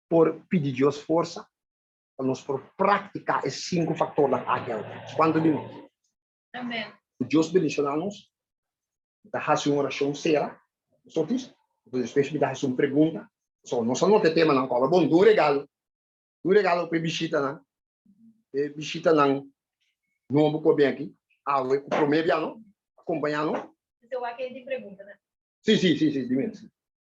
por pedir Deus força, para nós por praticar esses 5 fatores da água. Quando ele Amém. Deus bendicionar-nos, da uma oração séria, só isso. Depois me dá uma pergunta, só não só não tem tema não, qual é bom do regalo para visita não, visita não, não vou bem aqui, o primeiro ano, acompanhar não. Então, aqui tem pergunta, né? Sim, dime.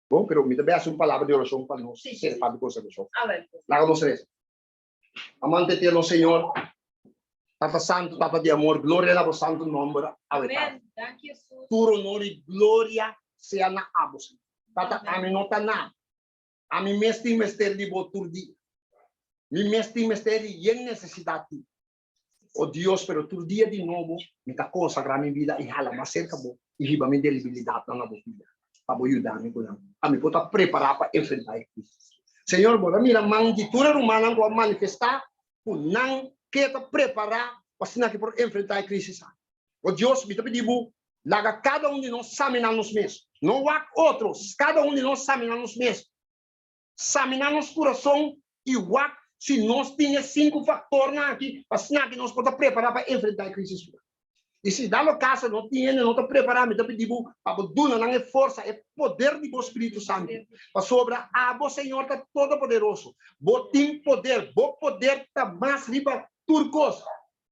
Bom, pero me dá uma palavra de oração para nós, Sim. ser para coisa que só. A ver. Lá vamos três. Amante te no Senhor, Tata Santo, Tata de amor, glória ao santo nome, a verdade. Amém. Thank you, Jesus. Tu honor e glória seja na abos. Tata, a mim não tá nada. A mim mestre de botur di. Mi mestre de necessidade. Oh Deus, pero tu dia de novo, me tá consagrar minha vida e hala mais cerca bom. E riba minha debilidade na minha vida. Para ajudar-me com ela. A mim pode preparar para enfrentar isso. Senhor, bora mira mangi tu rumana ko manifestar, ku nang kita preparar para que por enfrentar a crise. O Deus, me pediu, laga cada de nós examinar nos mesmos. Não há outros, cada de nós examinar nos mesmos. Examinar nosso coração e o se nós tínhamos 5 fatores aqui, para que nós podemos preparar para enfrentar a crise. E se dá no caso, não tinha, não está preparado, me pediu, para duna não é força, é poder do Espírito Santo. Para sobra, o Senhor está todo poderoso. Vos tem poder, vos poder está mais riba turcos.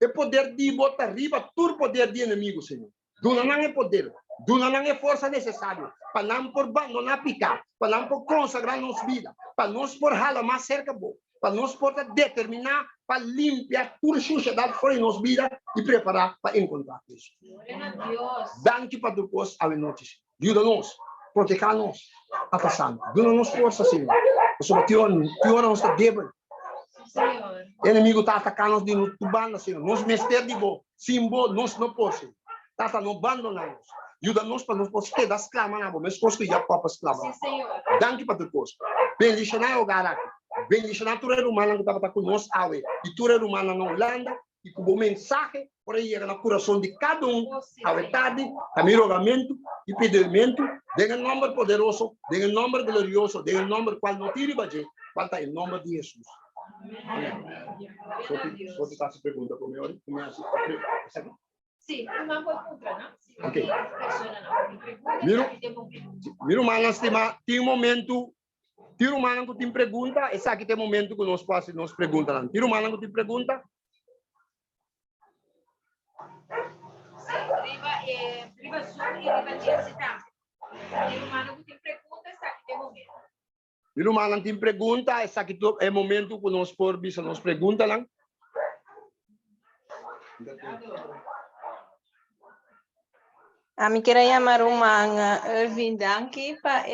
É poder de botar riba tur poder de inimigo, Senhor. Duna não é poder, duna não é força necessária. Para não por bando, não picar, para não por consagrar nossa vida, para nós por rala mais cerca bom. Para nós poder determinar, para limpar tudo sujeidade fora de nossa vida e preparar para encontrar isso. Glória a Deus. Danke para Deus a notícia. Ajuda-nos, proteja-nos, a passar. Dá-nos força, Senhor. Sobre ti ora nos está débil. Senhor. O inimigo está atacando de nos tubando, Senhor. Nos mestre de bo, símbolo, nós não podemos. Está nos abandonando. Ajuda-nos para nós podermos quedar escravos, mas coisas que já papas escravos. Sim, Senhor. Danke para Deus. Bendice na hogar. Bendice na tua humana que estava conosco, Awe. E tua humana na Holanda. E com o mensagem, por aí chega no coração de cada a verdade, o rogamento e pedimento, em nome poderoso, em nome glorioso, em nome qual não tire baje, quanto em nome de Jesus. Só te faço pergunta para o meu, Sim, uma pergunta, não? Ok. Miro. Miro, manas, tem um momento, tiro manan que tem pergunta, esse aqui tem momento que nós passamos, nós perguntamos. Tiro manan que tem pergunta. Riba Sul e Riba Diacità. Tiro manan que tem pergunta, esse aqui tem momento. Tiro manan tem pergunta, esse aqui é momento que nós por bisa nós pergunta lang. Me queria chamar uma Irving Danke para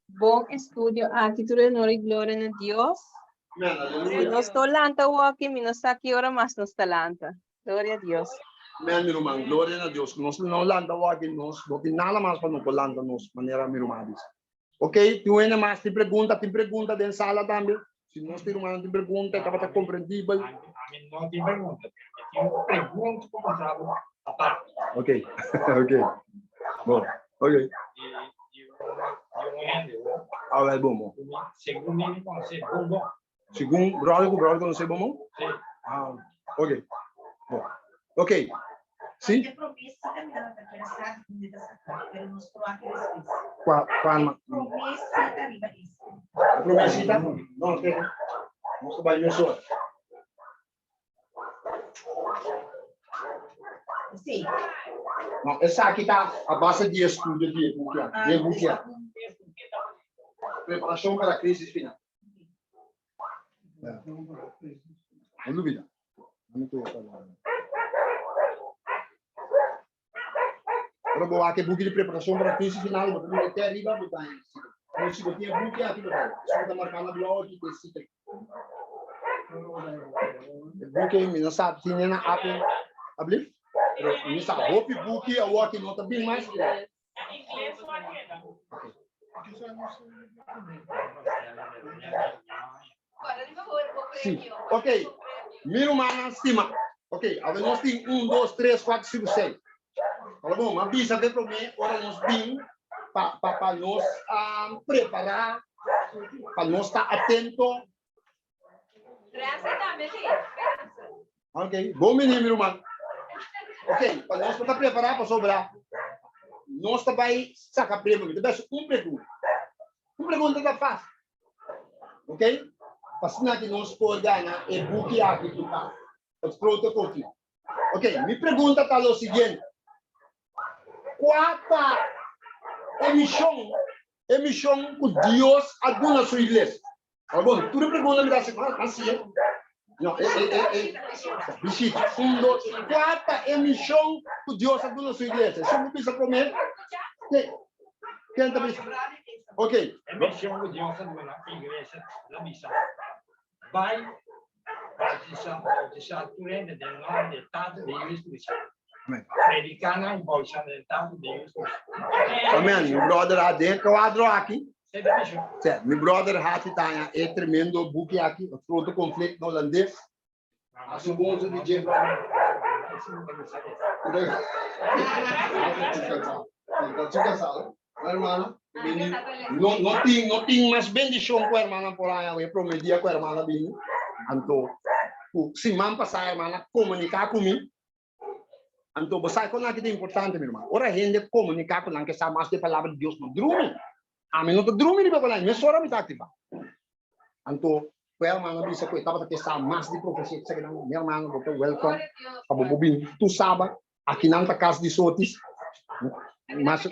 bom estudo aqui tudo no glória a Deus. Nós talanta o aqui, nós aqui ora mais nós talanta. Glória a Deus. Amém, meu irmão, glória a Deus. Nós não landa o aqui, nós não tem nada mais para nós landa nós maneira meu irmão. Ok, tu ainda mais tem pergunta dentro sala também. Se nós temos uma pergunta, estava compreendível. A mim não tem pergunta. Eu pergunto como sabe a parte. Ok, ok. Bom, ok. Ah, é bom. Segundo ele consegue, bom. Segundo, brother, não sei bom? Sim. Ah, ok. Bom, ok. Sim? É promessa também, porque sabe que dessa parte, pero nos provar que eles Qual? promessa da vida isso. A promessa está? Não, tem. Vamos trabalhar nisso. Sim. Não, essa aqui está a base de estudo de Buquia. Preparação para a crise final. Não dúvida. Não me conheço agora. Ora vou aqui buque de preparação para a crise final, vou ter até arriba, vou dar isso. Então, se você tem buque aqui, vou dar. Só está marcando a blog, esse aqui. Buque, não sabe, tinha na app, abrir? Não sabe, hope buque, a walk não está bem mais. Inglês só Agora, eu vou Sim, ok. Mira uma estima. Ok, agora nós temos 1, 2, 3, 4, 5, 6. Tá bom, mas bisa ver para mim, agora nós temos para nós preparar, para nós estar atento. Criança também, criança. Ok, bom menino, meu irmão. Ok, para nós estar preparado para sobrar, nós também sacar prêmio. Então, pergunta. Uma pergunta está fácil. Ok? Para que nós podemos ganhar é buque aqui do carro. Os protocolos. Ok, minha pergunta está o seguinte. Qual emissão que Deus aduna na sua igreja? Tá bom? Tu me pergunta me dá assim, é? Não, visita. 1, 2, 4 emissão que Deus aduna na sua igreja. Você não precisa comer? Quem está pensando? Ok. É missão de Deus na igreja, na missão. Vai batizar turende de nome de tanto de Jesus Cristo. Predicando em bolsa de tanto de Jesus Cristo. Amém. Meu brother Adem, quadro aqui. Sempre missão. Certo. Meu brother Hati tá é tremendo buque aqui, o outro conflito holandês. Assumimos o DJ. Hermana, não tem mais bendição com a irmã por aí, eu prometi com a irmã bem. Então, se man passar a irmã comunicar comigo, então você com aquilo é importante, meu irmão. Ora gente comunicar com que sabe mais de palavra de Deus, não dorme. A mim não tô dormindo para falar, me sora me tá ativa. Então, a irmã disse que estava que sabe mais de profecia que minha irmã, doutor, welcome. A bobinho, tu sabe, aqui não tá casa de sotis. Mas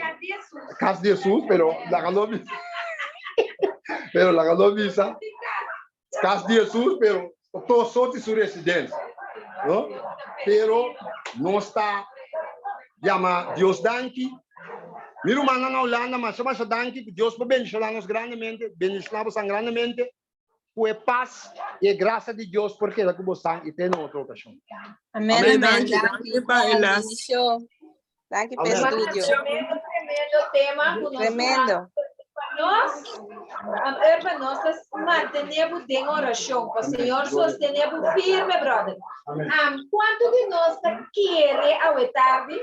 casa de Jesus, pero la galobisa. Pero la galobisa. Casa de Jesus, pero todos sotis su residência. ¿No? Pero não está llama Deus danke. Miro mana na Holanda, mas chama danke que Deus bendiga-nos grandemente, bendiga-nos grandemente. Foi paz e graça de Deus porque ela que você e tem outra ocasião. Amém, Amém, amém. danke, danke, Paelas. Danke pelo Amém. estúdio. Tremendo tema. Tremendo. Nós mantenemos em oração. O Senhor sostenemos firme, brother. Quanto de nós quer ao tarde